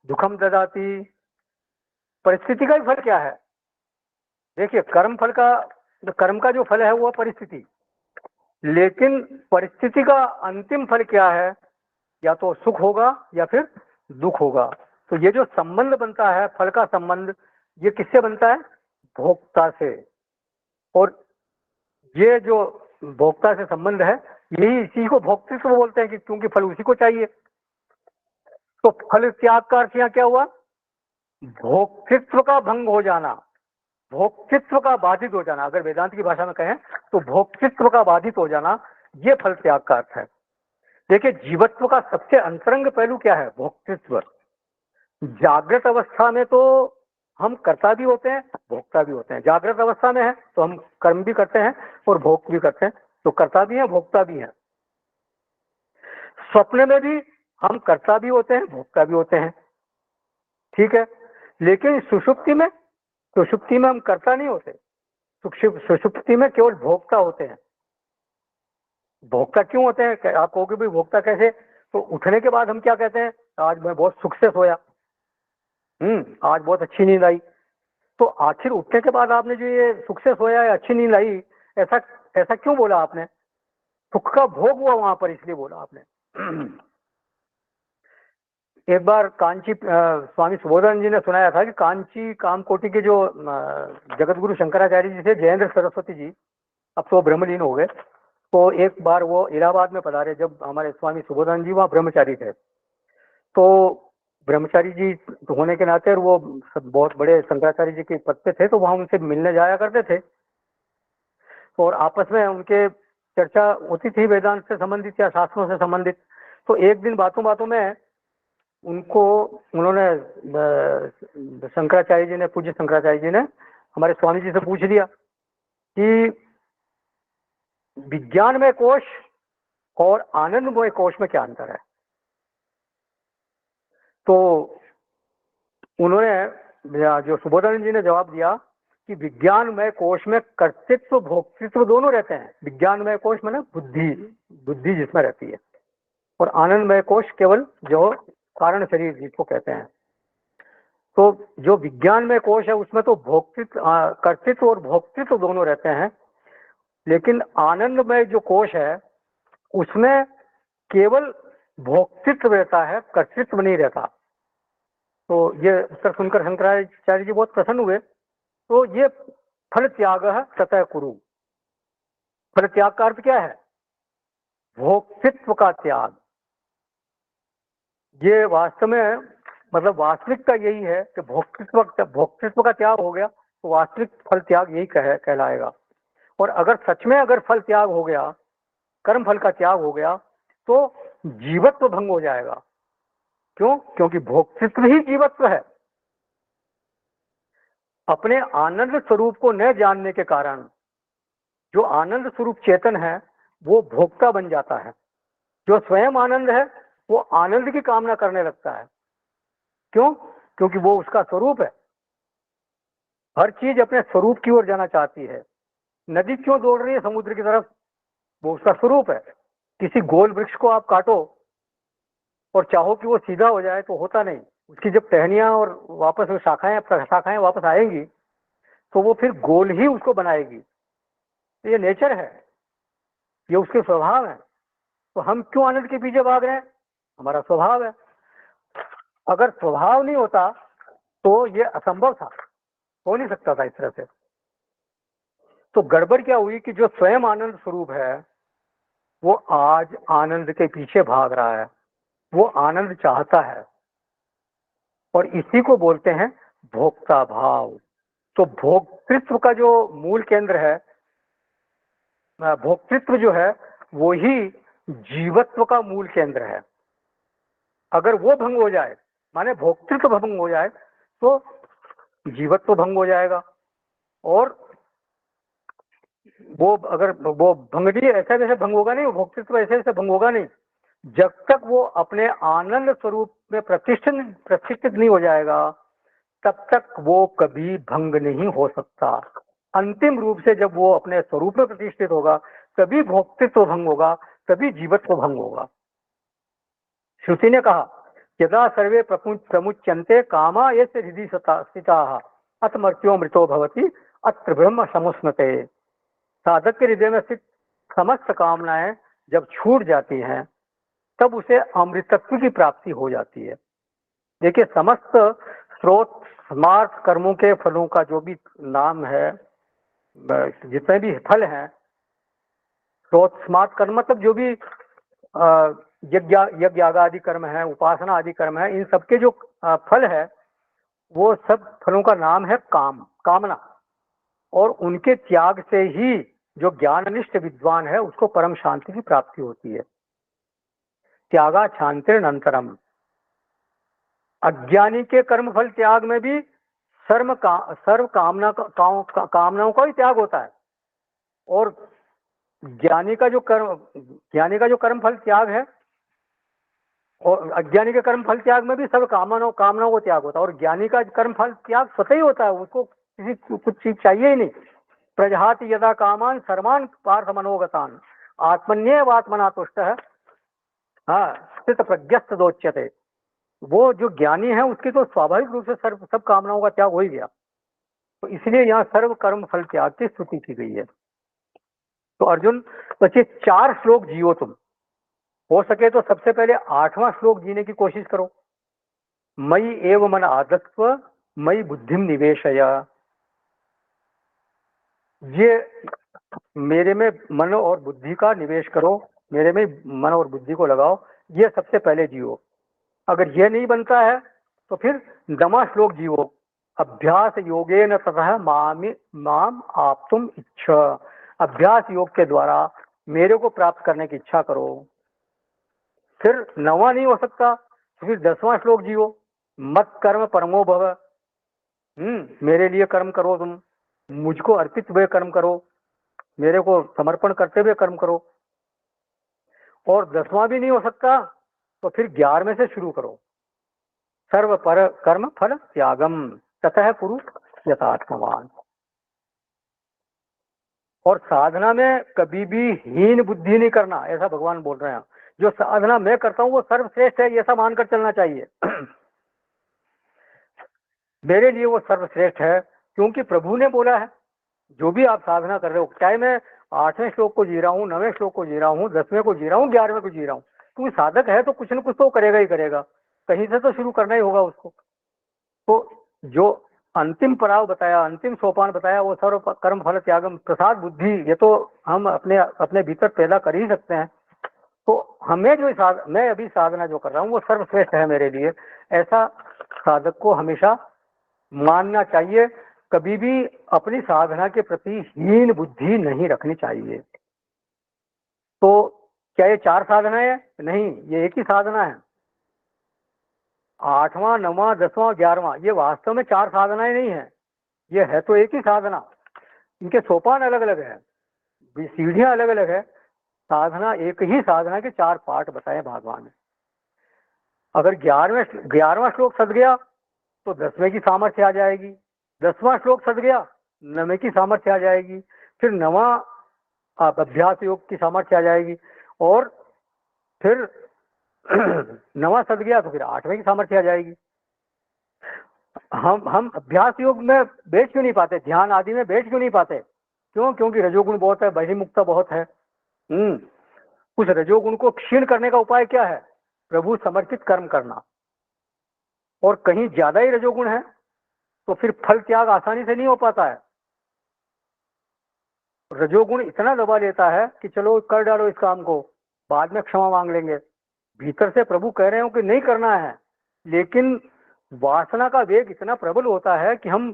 दुखम ददाती। परिस्थिति का ही फल क्या है, देखिए, कर्म का जो फल है वो परिस्थिति, लेकिन परिस्थिति का अंतिम फल क्या है, या तो सुख होगा या फिर दुख होगा। तो ये जो संबंध बनता है, फल का संबंध, ये किससे बनता है, भोक्ता से। और ये जो भोक्ता से संबंध है, यही इसी को भोक्तृत्व बोलते हैं, कि क्योंकि फल उसी को चाहिए। तो फल त्याग का अर्थ यहाँ क्या हुआ, भोक्तृत्व का भंग हो जाना, भोक्तृत्व का बाधित हो जाना। अगर वेदांत की भाषा में कहें तो भोक्तृत्व का बाधित हो जाना, ये फल त्याग का अर्थ है। देखिए, जीवत्व का सबसे अंतरंग पहलू क्या है, भोक्तृत्व। जागृत अवस्था में तो हम कर्ता भी होते हैं, भोक्ता भी होते हैं। जागृत अवस्था में है तो हम कर्म भी करते हैं और भोग भी करते हैं, तो कर्ता भी है, भोक्ता भी है। स्वप्न में भी हम कर्ता भी होते हैं, भोक्ता भी होते हैं, ठीक है। लेकिन सुषुप्ति में हम कर्ता नहीं होते, सुषुप्ति में केवल भोक्ता होते हैं। भोक्ता क्यों होते हैं, आप कहोगे भाई भोक्ता कैसे, तो उठने के बाद हम क्या कहते हैं, आज मैं बहुत सुख से सोया, आज बहुत अच्छी नींद आई। तो आखिर उठने के बाद आपने जो ये सुख से सोया है, अच्छी नींद आई, ऐसा ऐसा क्यों बोला आपने, सुख का भोग हुआ वहां पर, इसलिए बोला आपने। एक बार कांची स्वामी सुबोधानंद जी ने सुनाया था कि कांची कामकोटि के जो जगत गुरु शंकराचार्य जी थे, जयेंद्र सरस्वती जी, अब तो ब्रह्मलीन हो गए। तो एक बार वो इलाहाबाद में पधारे, जब हमारे स्वामी सुबोधानंद जी वहाँ ब्रह्मचारी थे। तो ब्रह्मचारी जी होने के नाते, और वो बहुत बड़े शंकराचार्य जी के पद पे थे, तो वहाँ उनसे मिलने जाया करते थे, और आपस में उनके चर्चा होती थी वेदांत से संबंधित या शास्त्रों से संबंधित। तो एक दिन बातों बातों में उन्होंने शंकराचार्य जी ने, पूज्य शंकराचार्य जी ने हमारे स्वामी जी से पूछ लिया कि विज्ञानमय कोश और आनंदमय कोश में क्या अंतर है। तो उन्होंने, जो सुबोधानंद जी ने जवाब दिया कि विज्ञानमय कोश में कर्तृत्व भोक्तृत्व दोनों रहते हैं। विज्ञानमय कोश माने बुद्धि, बुद्धि जिसमें रहती है, और आनंदमय कोश केवल जो कारण शरीर जिसको कहते हैं। तो जो विज्ञानमय कोश है उसमें तो भोक्तृत्व कर्तृत्व और भोक्तृत्व दोनों रहते हैं, लेकिन आनंदमय जो कोश है उसमें केवल भोक्तृत्व रहता है, कर्तृत्व नहीं रहता। तो ये उत्तर सुनकर शंकराचार्य जी बहुत प्रसन्न हुए। तो ये फल त्याग है ततः कुरु। फल त्याग का अर्थ क्या है? भोक्तृत्व का त्याग। ये वास्तव में मतलब वास्तविकता यही है कि भोक्तृत्व का त्याग हो गया तो वास्तविक फल त्याग यही कहलाएगा। और अगर सच में अगर फल त्याग हो गया, कर्म फल का त्याग हो गया, तो जीवत्व भंग हो जाएगा। क्यों? क्योंकि भोक्तृत्व ही जीवत्व है। अपने आनंद स्वरूप को न जानने के कारण जो आनंद स्वरूप चेतन है वो भोक्ता बन जाता है। जो स्वयं आनंद है वो आनंद की कामना करने लगता है। क्यों? क्योंकि वो उसका स्वरूप है। हर चीज अपने स्वरूप की ओर जाना चाहती है। नदी क्यों दौड़ रही है समुद्र की तरफ? वो उसका स्वरूप है। किसी गोल वृक्ष को आप काटो और चाहो कि वो सीधा हो जाए तो होता नहीं। उसकी जब टहनियां और वापस वो शाखाएं वापस आएंगी तो वो फिर गोल ही उसको बनाएगी। तो ये नेचर है, ये उसके स्वभाव है। तो हम क्यों आनंद के पीछे भाग रहे हैं? हमारा स्वभाव है। अगर स्वभाव नहीं होता तो ये असंभव था, हो नहीं सकता था इस तरह से। तो गड़बड़ क्या हुई कि जो स्वयं आनंद स्वरूप है वो आज आनंद के पीछे भाग रहा है, वो आनंद चाहता है, और इसी को बोलते हैं भोक्ता भाव। तो भोक्तृत्व का जो मूल केंद्र है, भोक्तृत्व जो है वो ही जीवत्व का मूल केंद्र है। अगर वो भंग हो जाए, माने भोक्तृत्व भंग हो जाए, तो जीवत्व भंग हो जाएगा। और वो अगर वो भंगड़ी ऐसे वैसे भंग होगा नहीं, वो भोक्तृत्व ऐसे वैसे भंग होगा नहीं, जब तक वो अपने आनंद स्वरूप में प्रतिष्ठित नहीं हो जाएगा तब तक वो कभी भंग नहीं हो सकता। अंतिम रूप से जब वो अपने स्वरूप में प्रतिष्ठित होगा तभी भोक्तृत्व भंग होगा, तभी जीवत्व भंग होगा। श्रुति ने कहा यदा सर्वे प्रमुच्यन्ते कामा यस्य हृदि स्थिताः अथ मर्त्यो मृतो भवति अत्र ब्रह्म समुष्णते। साधक के हृदय में स्थित समस्त कामनाएं जब छूट जाती हैं तब उसे अमृतत्व की प्राप्ति हो जाती है। देखिए, समस्त स्रोत स्मार्ट कर्मों के फलों का जो भी नाम है, जितने भी फल हैं, स्रोत स्मार्ट कर्म मतलब जो भी यज्ञ आदि कर्म है, उपासना आदि कर्म है, इन सबके जो फल है वो सब फलों का नाम है कामना। और उनके त्याग से ही जो ज्ञाननिष्ठ विद्वान है उसको परम शांति की प्राप्ति होती है। त्यागा शांतिरनंतरम। अज्ञानी के कर्म फल त्याग में भी सर्व कामनाओं का ही त्याग होता है। और ज्ञानी का जो कर्म फल त्याग है, और अज्ञानी के कर्म फल त्याग में भी सब कामनाओं को त्याग होता है। और ज्ञानी का कर्म फल त्याग स्वतः ही होता है, उसको किसी कुछ चीज चाहिए ही नहीं। प्रजहाति यदा कामान सर्वान पार्थ मनोगतान आत्मन्येवात्मना तुष्टः स्थित प्रज्ञस्थ दोच्यते। वो जो ज्ञानी है उसकी तो स्वाभाविक रूप से सब कामनाओं का त्याग हो ही गया। तो इसलिए यहाँ सर्व कर्म फल त्याग की स्तुति की गई है। तो अर्जुन बच्चे 4 श्लोक जियो तुम, हो सके तो सबसे पहले 8वां श्लोक जीने की कोशिश करो। मयि एव मन आदत्व मयि बुद्धिम निवेशय। ये मेरे में मन और बुद्धि का निवेश करो, मेरे में मन और बुद्धि को लगाओ, ये सबसे पहले जियो। अगर ये नहीं बनता है तो फिर 9वां श्लोक जियो। अभ्यास योगेन ततः माम आप्तुम इच्छा। अभ्यास योग के द्वारा मेरे को प्राप्त करने की इच्छा करो। फिर 9वां नहीं हो सकता तो फिर 10वां श्लोक जियो। मत कर्म परमो भव। मेरे लिए कर्म करो, तुम मुझको अर्पित हुए कर्म करो, मेरे को समर्पण करते हुए कर्म करो। और 10वां भी नहीं हो सकता तो फिर 11वें से शुरू करो। सर्व पर कर्म फल त्यागम ततः कुरु यथार्थवान। और साधना में कभी भी हीन बुद्धि नहीं करना, ऐसा भगवान बोल रहे हैं। जो साधना मैं करता हूँ वो सर्वश्रेष्ठ है, ऐसा मानकर चलना चाहिए। मेरे लिए वो सर्वश्रेष्ठ है, क्योंकि प्रभु ने बोला है जो भी आप साधना कर रहे हो, चाहे मैं 8वें श्लोक को जी रहा हूँ, 9वें श्लोक को जी रहा हूँ, 10वें को जी रहा हूँ, 11वें को जी रहा हूँ, क्योंकि साधक है तो कुछ न कुछ तो करेगा ही करेगा, कहीं से तो शुरू करना ही होगा उसको। तो जो अंतिम पड़ाव बताया, अंतिम सोपान बताया, वो सर्व कर्म फल त्यागम प्रसाद बुद्धि, ये तो हम अपने अपने भीतर पैदा कर ही सकते हैं। तो हमें जो मैं अभी साधना जो कर रहा हूँ वो सर्वश्रेष्ठ है मेरे लिए, ऐसा साधक को हमेशा मानना चाहिए। कभी भी अपनी साधना के प्रति हीन बुद्धि नहीं रखनी चाहिए। तो क्या ये 4 साधनाएं हैं? नहीं, ये एक ही साधना है। 8वां, 9वां, 10वां, 11वां, ये वास्तव में 4 साधनाएं नहीं है, ये है तो एक ही साधना। इनके सोपान अलग अलग है, सीढ़ियां अलग अलग है, साधना एक ही साधना के 4 पार्ट बताए भगवान ने। अगर 11वां श्लोक सद गया तो 10वें की सामर्थ्य आ जाएगी, 10वां श्लोक सद गया 9वें की सामर्थ्य आ जाएगी, फिर 9वां आप अभ्यास योग की सामर्थ्य आ जाएगी, और फिर 9वां सद गया तो फिर 8वें की सामर्थ्य आ जाएगी। हम अभ्यास योग में बैठ क्यों नहीं पाते, ध्यान आदि में बैठ क्यों नहीं पाते? क्यों? क्योंकि रजोगुण बहुत है, बहिर्मुखता बहुत है। उस रजोगुण को क्षीण करने का उपाय क्या है? प्रभु समर्पित कर्म करना। और कहीं ज्यादा ही रजोगुण है तो फिर फल त्याग आसानी से नहीं हो पाता है। रजोगुण इतना दबा लेता है कि चलो कर डालो इस काम को, बाद में क्षमा मांग लेंगे। भीतर से प्रभु कह रहे हो कि नहीं करना है, लेकिन वासना का वेग इतना प्रबल होता है कि हम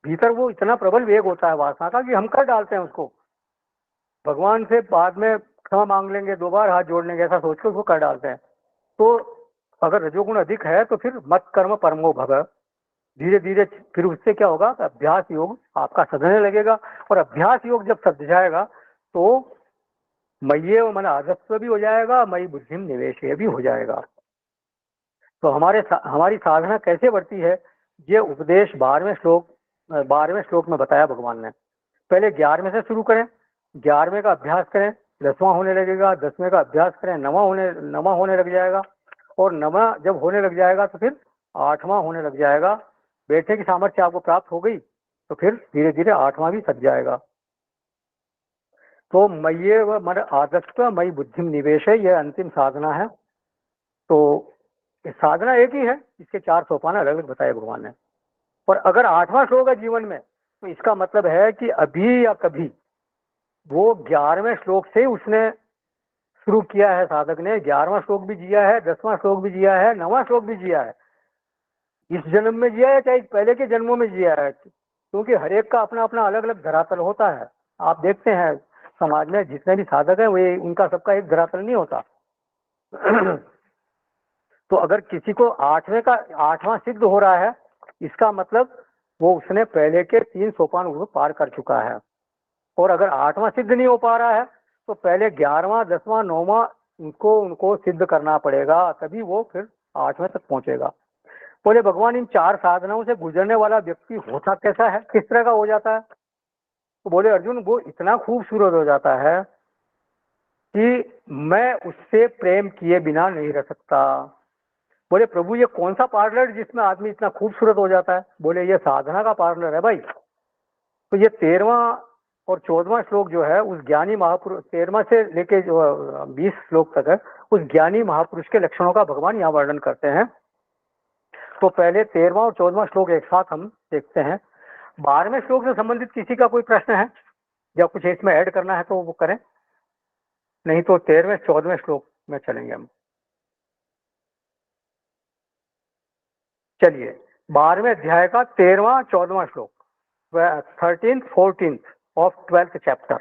भीतर, वो इतना प्रबल वेग होता है वासना का कि हम कर डालते हैं उसको। भगवान से बाद में क्षमा मांग लेंगे, 2 बार हाथ जोड़ लेंगे, ऐसा सोचकर उसको कर डालते हैं। तो अगर रजोगुण अधिक है तो फिर मत कर्म परमो भव, धीरे धीरे फिर उससे क्या होगा? अभ्यास योग आपका सधने लगेगा, और अभ्यास योग जब सध जाएगा तो मय्ये मन आदत्व भी हो जाएगा, मई बुद्धिम निवेश भी हो जाएगा। तो हमारी साधना कैसे बढ़ती है, ये उपदेश 12वें श्लोक में बताया भगवान ने। पहले 11वें से शुरू करें, 11वें का अभ्यास करें, 10वां होने लगेगा, 10वें का अभ्यास करें, 9वां होने लग जाएगा, और 9वां जब होने लग जाएगा तो फिर 8वां होने लग जाएगा। बैठने की सामर्थ्य आपको प्राप्त हो गई तो फिर धीरे धीरे 8वां भी सज जाएगा। तो मय्ये व मन आदत्व मई बुद्धिम निवेश है, यह अंतिम साधना है। तो साधना एक ही है, इसके 4 सोपान अलग अलग बताए भगवान ने। और अगर 8वां श्लोक है जीवन में, तो इसका मतलब है कि अभी या कभी वो 11वें श्लोक से उसने शुरू किया है। साधक ने 11वां श्लोक भी जिया है, 10वां श्लोक भी जिया है, 9वां श्लोक भी जिया है। इस जन्म में जिया है चाहे पहले के जन्मों में जिया है, क्योंकि हर एक का अपना अपना अलग अलग धरातल होता है। आप देखते हैं समाज में जितने भी साधक हैं वे, उनका सबका एक धरातल नहीं होता। तो अगर किसी को 8वां सिद्ध हो रहा है, इसका मतलब वो उसने पहले के 3 सोपान वो पार कर चुका है। और अगर 8वां सिद्ध नहीं हो पा रहा है तो पहले 11वां, 10वां, 9वां उनको सिद्ध करना पड़ेगा, तभी वो फिर 8वें तक पहुंचेगा। बोले भगवान, इन 4 साधनाओं से गुजरने वाला व्यक्ति होता कैसा है, किस तरह का हो जाता है? तो बोले अर्जुन, वो इतना खूबसूरत हो जाता है कि मैं उससे प्रेम किए बिना नहीं रह सकता। बोले प्रभु, ये कौन सा पार्लर जिसमें आदमी इतना खूबसूरत हो जाता है? बोले ये साधना का पार्लर है भाई। तो ये 13वां और 14वां श्लोक जो है, उस ज्ञानी महापुरुष, 13वां से लेके जो 20 श्लोक तक है, उस ज्ञानी महापुरुष के लक्षणों का भगवान यहाँ वर्णन करते हैं। तो पहले 13वां और 14वां श्लोक एक साथ हम देखते हैं। 12वें श्लोक से संबंधित किसी का कोई प्रश्न है या कुछ इसमें ऐड करना है तो वो करें, नहीं तो 13वें 14वें श्लोक में चलेंगे हम। चलिए, 12वें अध्याय का 13वां 14वां श्लोक, 13th 14th of 12th chapter।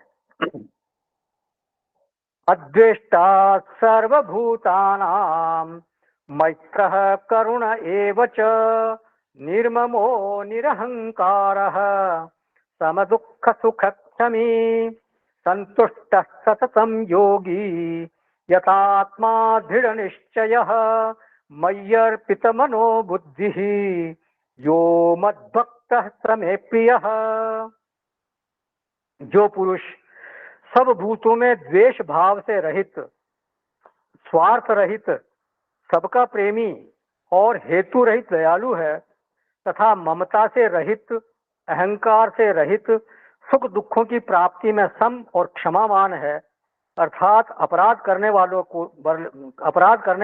अद्वेष्टा सर्वभूतानां मैत्रः करुण एव च निर्ममो निरहंकारः समदुःखसुखक्षमी संतुष्टः सततं योगी यतात्मा दृढनिश्चयः मय्यर्पितमनो बुद्धिः यो मद्भक्तः स मे प्रियः। जो पुरुष सब भूतों में द्वेष भाव से रहित, स्वार्थ रहित, सबका प्रेमी और हेतु रहित दयालु है तथा ममता से रहित, अहंकार से रहित, सुख दुखों की प्राप्ति में सम और क्षमावान है, अर्थात अपराध करने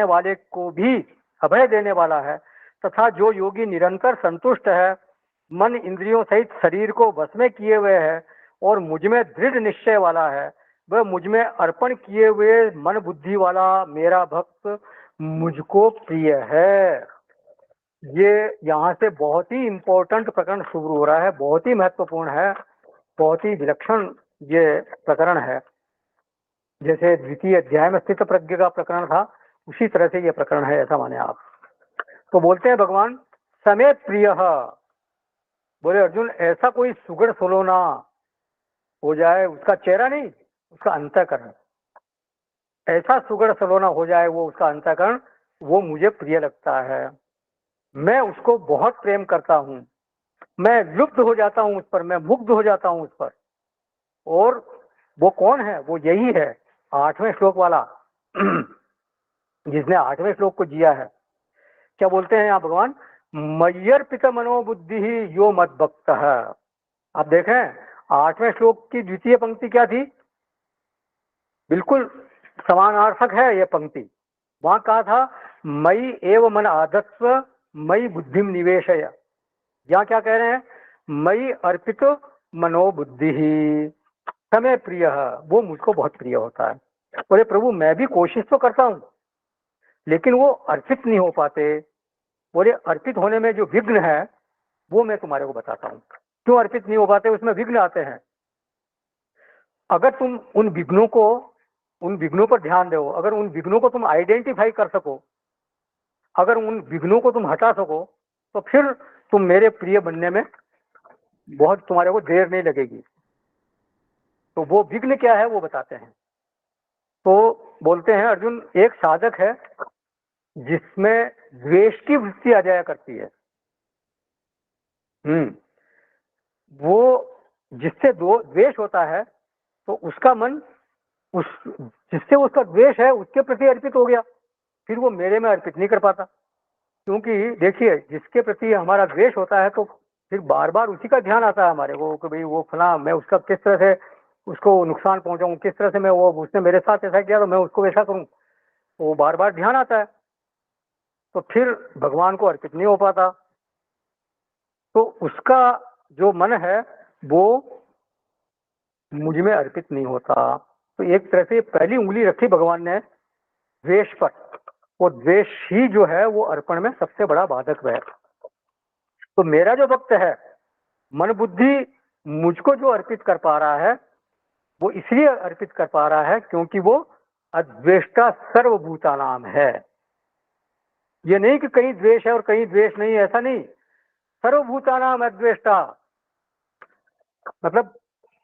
वाले को भी अभय देने वाला है, तथा जो योगी निरंतर संतुष्ट है, मन इंद्रियों सहित शरीर को वश में किए हुए है और मुझ में दृढ़ निश्चय वाला है, वह मुझ में अर्पण किए हुए मन बुद्धि वाला मेरा भक्त मुझको प्रिय है। ये यहाँ से बहुत ही इम्पोर्टेंट प्रकरण शुरू हो रहा है, बहुत ही महत्वपूर्ण है, बहुत ही विलक्षण ये प्रकरण है। जैसे द्वितीय अध्याय में स्थित प्रज्ञ का प्रकरण था, उसी तरह से ये प्रकरण है, ऐसा माने आप। तो बोलते हैं भगवान समय प्रिय, बोले अर्जुन ऐसा कोई सुगढ़ सलोना हो जाए, उसका चेहरा नहीं, उसका अंतःकरण, ऐसा सुगढ़ सलोना हो जाए वो उसका अंतःकरण, वो मुझे प्रिय लगता है। मैं उसको बहुत प्रेम करता हूँ, मैं लुप्त हो जाता हूँ उस पर, मैं मुग्ध हो जाता हूँ उस पर। और वो कौन है? वो यही है 8वें श्लोक वाला जिसने 8वें श्लोक को जिया है। क्या बोलते हैं यहाँ भगवान? मय्यर्पित मनोबुद्धि ही यो मद भक्त है। आप देखें 8वें श्लोक की द्वितीय पंक्ति क्या थी? बिल्कुल समानार्थक है ये पंक्ति। वहां कहा था मयि एव मन आदत्व मयि बुद्धिम निवेशय। यहाँ क्या कह रहे हैं? मयि अर्पित मनोबुद्धि ही समय प्रिय है, वो मुझको बहुत प्रिय होता है। बोले प्रभु मैं भी कोशिश तो करता हूँ लेकिन वो अर्पित नहीं हो पाते। बोले अर्पित होने में जो विघ्न है वो मैं तुम्हारे को बताता हूँ। क्यों अर्पित नहीं हो पाते? उसमें विघ्न आते हैं। अगर तुम उन विघ्नों पर ध्यान दो, अगर उन विघ्नों को तुम आइडेंटिफाई कर सको, अगर उन विघ्नों को तुम हटा सको, तो फिर तुम मेरे प्रिय बनने में बहुत तुम्हारे को देर नहीं लगेगी। तो वो विघ्न क्या है वो बताते हैं। तो बोलते हैं अर्जुन एक साधक है जिसमें द्वेष की वृत्ति आ जाया करती है। वो जिससे द्वेष होता है तो उसका मन उस जिससे उसका द्वेष है उसके प्रति अर्पित हो गया, फिर वो मेरे में अर्पित नहीं कर पाता। क्योंकि देखिए जिसके प्रति हमारा द्वेष होता है तो फिर बार बार उसी का ध्यान आता है हमारे को कि भाई वो फला, मैं उसका किस तरह से उसको नुकसान पहुंचाऊं, किस तरह से मैं वो उसने मेरे साथ ऐसा किया तो मैं उसको वैसा करूं, तो वो बार बार ध्यान आता है, तो फिर भगवान को अर्पित नहीं हो पाता। तो उसका जो मन है वो मुझ में अर्पित नहीं होता। तो एक तरह से पहली उंगली रखी भगवान ने द्वेष पर। वो द्वेष ही जो है वो अर्पण में सबसे बड़ा बाधक है। तो मेरा जो भक्त है मन बुद्धि मुझको जो अर्पित कर पा रहा है वो इसलिए अर्पित कर पा रहा है क्योंकि वो अद्वेष्टा सर्वभूता नाम है। ये नहीं कि कहीं द्वेष है और कहीं द्वेष नहीं है, ऐसा नहीं। सर्वभूता नाम अद्वेष्टा मतलब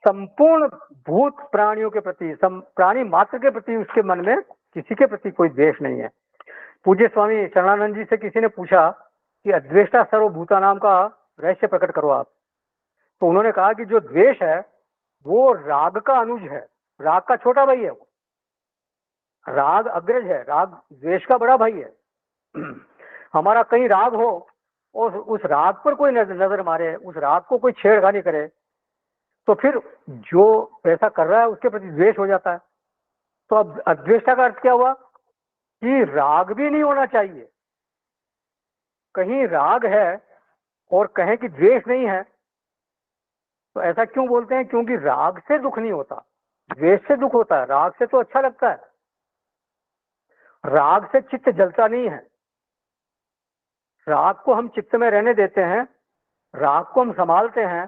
संपूर्ण भूत प्राणियों के प्रति, प्राणी मात्र के प्रति उसके मन में किसी के प्रति कोई द्वेष नहीं है। पूज्य स्वामी चरणानंद जी से किसी ने पूछा कि अद्वेष्टा सर्वभूता नाम का रहस्य प्रकट करो आप। तो उन्होंने कहा कि जो द्वेष है वो राग का अनुज है, राग का छोटा भाई है वो, राग अग्रज है, राग द्वेष का बड़ा भाई है। हमारा कहीं राग हो और उस राग पर कोई नजर मारे, उस राग को कोई छेड़खानी करे, तो फिर जो ऐसा कर रहा है उसके प्रति द्वेष हो जाता है। तो अब अद्वेष्टा का अर्थ क्या हुआ कि राग भी नहीं होना चाहिए। कहीं राग है और कहें कि द्वेष नहीं है, तो ऐसा क्यों बोलते हैं? क्योंकि राग से दुख नहीं होता, द्वेष से दुख होता है। राग से तो अच्छा लगता है, राग से चित्त जलता नहीं है। राग को हम चित्त में रहने देते हैं, राग को हम संभालते हैं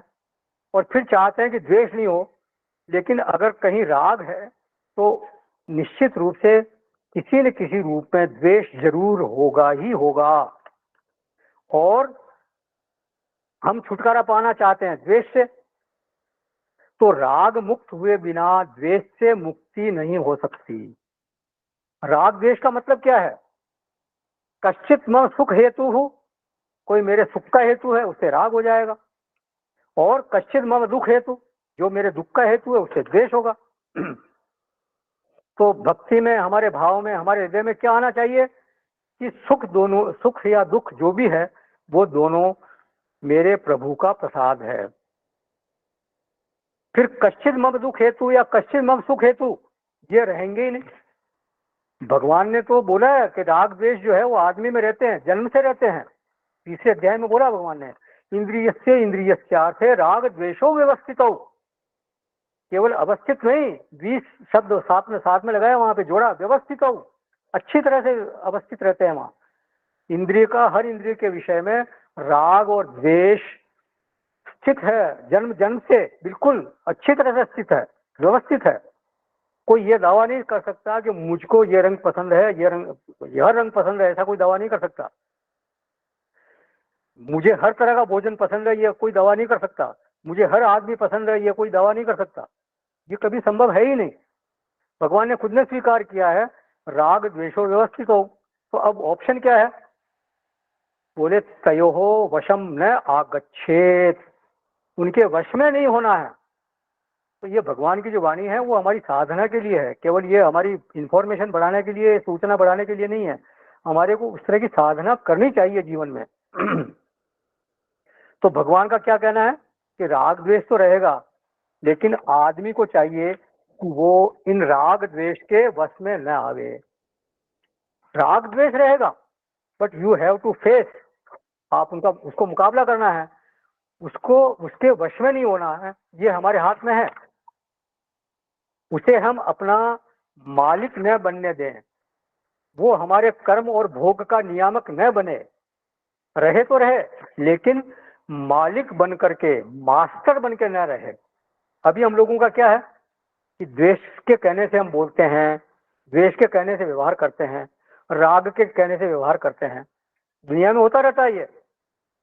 और फिर चाहते हैं कि द्वेष नहीं हो। लेकिन अगर कहीं राग है तो निश्चित रूप से किसी न किसी रूप में द्वेष जरूर होगा ही होगा। और हम छुटकारा पाना चाहते हैं द्वेष से, तो राग मुक्त हुए बिना द्वेष से मुक्ति नहीं हो सकती। राग द्वेष का मतलब क्या है? कश्चित मम सुख हेतु हो, कोई मेरे सुख का हेतु है, उससे राग हो जाएगा। और कश्चित मम दुख हेतु, जो मेरे दुख का हेतु है उससे द्वेष होगा। तो भक्ति में, हमारे भाव में, हमारे हृदय में क्या आना चाहिए कि सुख या दुख जो भी है वो दोनों मेरे प्रभु का प्रसाद है। फिर कश्चित मम दुख हेतु या कश्चित मम सुख हेतु ये रहेंगे ही नहीं। भगवान ने तो बोला है कि राग द्वेष जो है वो आदमी में रहते हैं, जन्म से रहते हैं। तीसरे अध्याय में बोला भगवान ने, इंद्रियस्य इंद्रियस्यार्थे राग द्वेषो व्यवस्थितौ। केवल अवस्थित नहीं, 20 शब्द साथ में लगाया, वहां पे जोड़ा व्यवस्थितौ, अच्छी तरह से अवस्थित रहते हैं वहां। इंद्रिय का, हर इंद्रिय के विषय में राग और द्वेष स्थित है, जन्म जन्म से बिल्कुल अच्छी तरह से स्थित है, व्यवस्थित है। कोई ये दावा नहीं कर सकता कि मुझको ये रंग पसंद है, यह रंग पसंद है, ऐसा कोई दावा नहीं कर सकता। मुझे हर तरह का भोजन पसंद है, ये कोई दावा नहीं कर सकता। मुझे हर आदमी पसंद है, ये कोई दावा नहीं कर सकता। ये कभी संभव है ही नहीं। भगवान ने खुद ने स्वीकार किया है, राग द्वेषो व्यवस्थित हो। तो अब ऑप्शन क्या है? बोले तयोहो वशम न आगच्छेत, उनके वश में नहीं होना है। तो ये भगवान की जो वाणी है वो हमारी साधना के लिए है, केवल ये हमारी इंफॉर्मेशन बढ़ाने के लिए, सूचना बढ़ाने के लिए नहीं है। हमारे को उस तरह की साधना करनी चाहिए जीवन में। तो भगवान का क्या कहना है कि राग द्वेष तो रहेगा, लेकिन आदमी को चाहिए कि वो इन राग द्वेष के वश में न आवे। राग द्वेष रहेगा but you have to face, आप उसको मुकाबला करना है, उसको उसके वश में नहीं होना है। ये हमारे हाथ में है। उसे हम अपना मालिक न बनने दें, वो हमारे कर्म और भोग का नियामक न बने। रहे तो रहे, लेकिन मालिक बन करके, मास्टर बन के न रहे। अभी हम लोगों का क्या है कि द्वेष के कहने से हम बोलते हैं, द्वेष के कहने से व्यवहार करते हैं, राग के कहने से व्यवहार करते हैं। दुनिया में होता रहता है ये।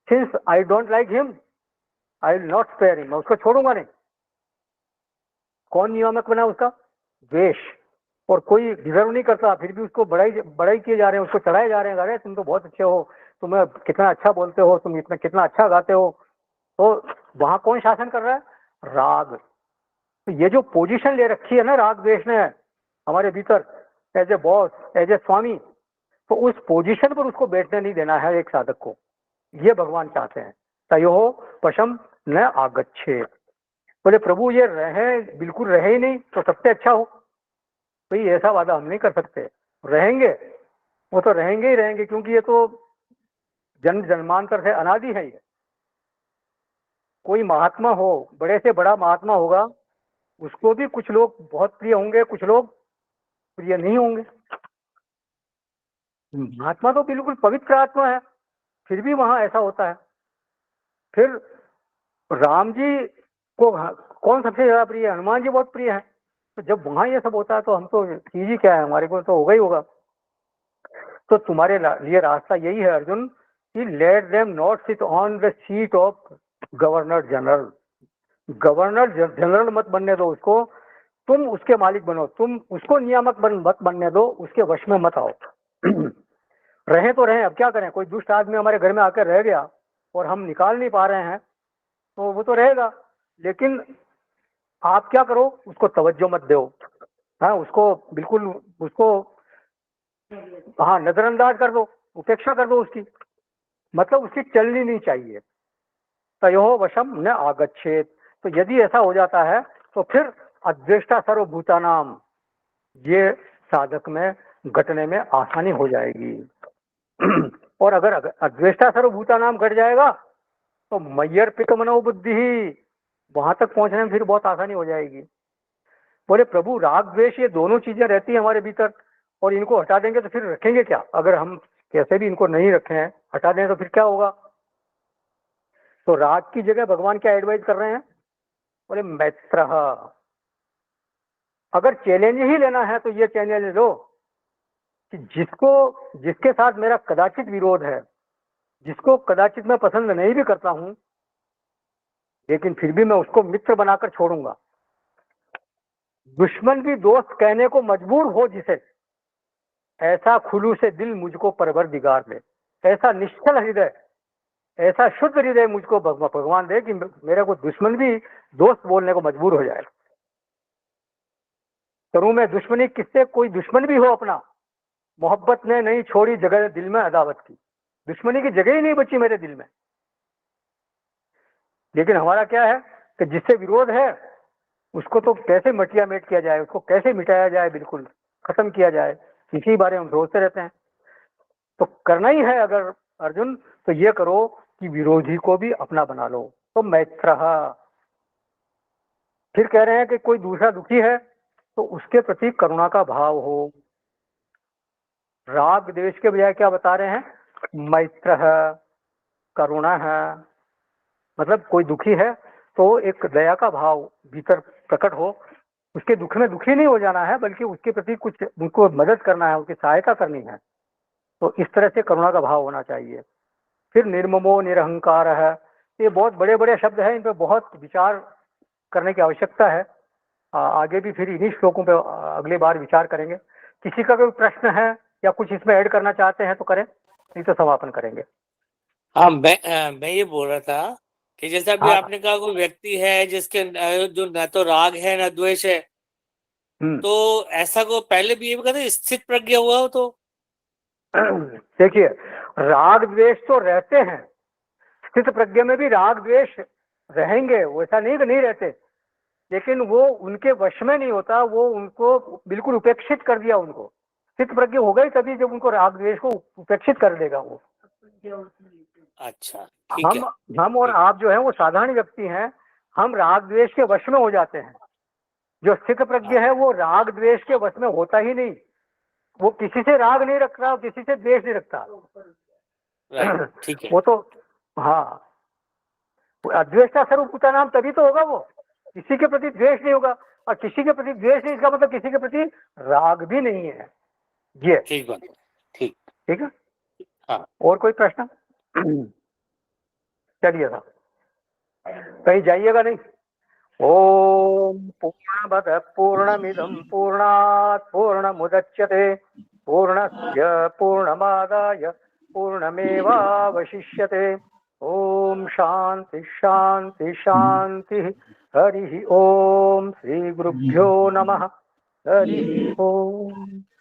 Since I don't like him I will not spare him, मैं उसको छोड़ूंगा नहीं। कौन नियामक बना उसका? द्वेष। और कोई डिजर्व नहीं करता, फिर भी उसको बड़ाई किए जा रहे हैं, उसको चढ़ाए जा रहे हैं। अरे तुम तो बहुत अच्छे हो, तुम्हें कितना अच्छा बोलते हो, तुम कितना अच्छा गाते हो। तो वहां कौन शासन कर रहा है? राग। तो ये जो पोजीशन ले रखी है ना राग द्वेष ने हमारे भीतर, as a boss, as a swami, तो उस पोजीशन पर उसको बैठने नहीं देना है एक साधक को। ये भगवान चाहते हैं। तयोहो वशम न आगच्छे। बोले प्रभु ये रहे, बिल्कुल रहे ही नहीं तो सबसे अच्छा हो। भाई ऐसा वादा हम नहीं कर सकते। रहेंगे, वो तो रहेंगे ही रहेंगे, क्योंकि ये तो जन्म जन्मांतर से अनादि है। ये कोई महात्मा हो, बड़े से बड़ा महात्मा होगा, उसको भी कुछ लोग बहुत प्रिय होंगे, कुछ लोग प्रिय नहीं होंगे। महात्मा तो बिल्कुल पवित्र आत्मा है, फिर भी वहां ऐसा होता है। फिर राम जी को कौन सबसे ज्यादा प्रिय है? हनुमान जी बहुत प्रिय है। तो जब वहां ये सब होता है तो हम तो चीज ही क्या है, हमारे को तो होगा ही होगा। तो तुम्हारे लिए रास्ता यही है अर्जुन कि let them not sit on the seat of governor general. Governor general मत बनने दो उसको, तुम उसके मालिक बनो। तुम उसको नियामक मत बनने दो, उसके वश में मत आओ। रहे तो रहे, अब क्या करें? कोई दुष्ट आदमी हमारे घर में आकर रह गया और हम निकाल नहीं पा रहे हैं, तो वो तो रहेगा, लेकिन आप क्या करो, उसको तवज्जो मत दो। हाँ, उसको बिल्कुल, उसको हाँ नजरअंदाज कर दो, उपेक्षा कर दो उसकी, मतलब उसकी चलनी नहीं चाहिए। तयोः वशम न आगच्छेत। तो यदि ऐसा हो जाता है तो फिर अद्वेष्टा सर्वभूतानाम, ये साधक में घटने में आसानी हो जाएगी। और अगर अद्वेष्टा सर्वभूतानाम घट जाएगा तो मय्यर पित मनोबुद्धि ही, वहां तक पहुंचने में फिर बहुत आसानी हो जाएगी। बोले प्रभु राग द्वेष ये दोनों चीजें रहती हैं हमारे भीतर, और इनको हटा देंगे तो फिर रखेंगे क्या? अगर हम कैसे भी इनको नहीं रखे हैं, हटा दें तो फिर क्या होगा? तो राग की जगह भगवान क्या एडवाइज कर रहे हैं? बोले मैत्र, अगर चैलेंज ही लेना है तो ये चैलेंज लो कि जिसके साथ मेरा कदाचित विरोध है, जिसको कदाचित मैं पसंद नहीं भी करता हूं, लेकिन फिर भी मैं उसको मित्र बनाकर छोड़ूंगा। दुश्मन भी दोस्त कहने को मजबूर हो जिसे, ऐसा खुलू से दिल मुझको परवरदिगार दे। ऐसा निश्चल हृदय ऐसा शुद्ध हृदय मुझको भगवान दे कि मेरे को दुश्मन भी दोस्त बोलने को मजबूर हो जाए। करूं मैं दुश्मनी किससे? कोई दुश्मन भी हो अपना, मोहब्बत ने नहीं छोड़ी जगह दिल में अदावत की, दुश्मनी की जगह ही नहीं बची मेरे दिल में। लेकिन हमारा क्या है कि जिससे विरोध है उसको तो कैसे मटिया मेट किया जाए, उसको कैसे मिटाया जाए, बिल्कुल खत्म किया जाए, इसी बारे में हम सोचते रहते हैं। तो करना ही है अगर अर्जुन, तो ये करो कि विरोधी को भी अपना बना लो। तो मैत्र, फिर कह रहे हैं कि कोई दूसरा दुखी है तो उसके प्रति करुणा का भाव हो। राग द्वेष के बजाय क्या बता रहे हैं? मैत्र है, करुणा है। मतलब कोई दुखी है तो एक दया का भाव भीतर प्रकट हो, उसके दुख में दुखी नहीं हो जाना है, बल्कि उसके प्रति कुछ उनको मदद करना है, उसकी सहायता करनी है। तो इस तरह से करुणा का भाव होना चाहिए। फिर निर्ममो निरहंकार है। ये बहुत बड़े बड़े शब्द हैं, इन पर बहुत विचार करने की आवश्यकता है। आगे भी फिर इन्हीं श्लोकों पे अगली बार विचार करेंगे। किसी का कोई प्रश्न है या कुछ इसमें ऐड करना चाहते हैं तो करें, नहीं तो समापन करेंगे। हाँ, मैं ये बोल रहा था कि जैसे अभी हाँ, आपने कहा कोई व्यक्ति है जिसके जो न तो राग है न द्वेष है, तो ऐसा को पहले भी ये भी कहते स्थित प्रज्ञ हुआ हो तो? देखिए, राग द्वेष तो रहते हैं, स्थित प्रज्ञ में भी राग द्वेष रहेंगे, वो ऐसा नहीं कि नहीं रहते, लेकिन वो उनके वश में नहीं होता, वो उनको बिल्कुल उपेक्षित कर दिया। उनको स्थित प्रज्ञ हो गई तभी जब उनको राग द्वेष को उपेक्षित कर देगा वो। अच्छा, ठीक है। हम और आप जो है वो साधारण व्यक्ति हैं, हम राग द्वेष के वश में हो जाते हैं। जो स्थित प्रज्ञ है वो राग द्वेष के वश में होता ही नहीं, वो किसी से राग नहीं रखता, किसी से द्वेष नहीं रखता। राइट, ठीक है। वो तो हाँ, अद्वेष्टा स्वरूप का नाम तभी तो होगा वो, किसी के प्रति द्वेष नहीं होगा। और किसी के प्रति द्वेष नहीं, इसका मतलब किसी के प्रति राग भी नहीं है। ये ठीक बात है, ठीक। ठीक है। हाँ। और कोई प्रश्न? चलिए साहब, कहीं जाइएगा नहीं। ओम पूर्णमद पूर्णमिदं पूर्णात् पूर्णमुदच्यते पूर्णस्य पूर्णमादाय पूर्णमेवावशिष्यते। ओम शांति शांति शांति। हरि ओम। श्री गुरुभ्यो नमः। हरि ओम।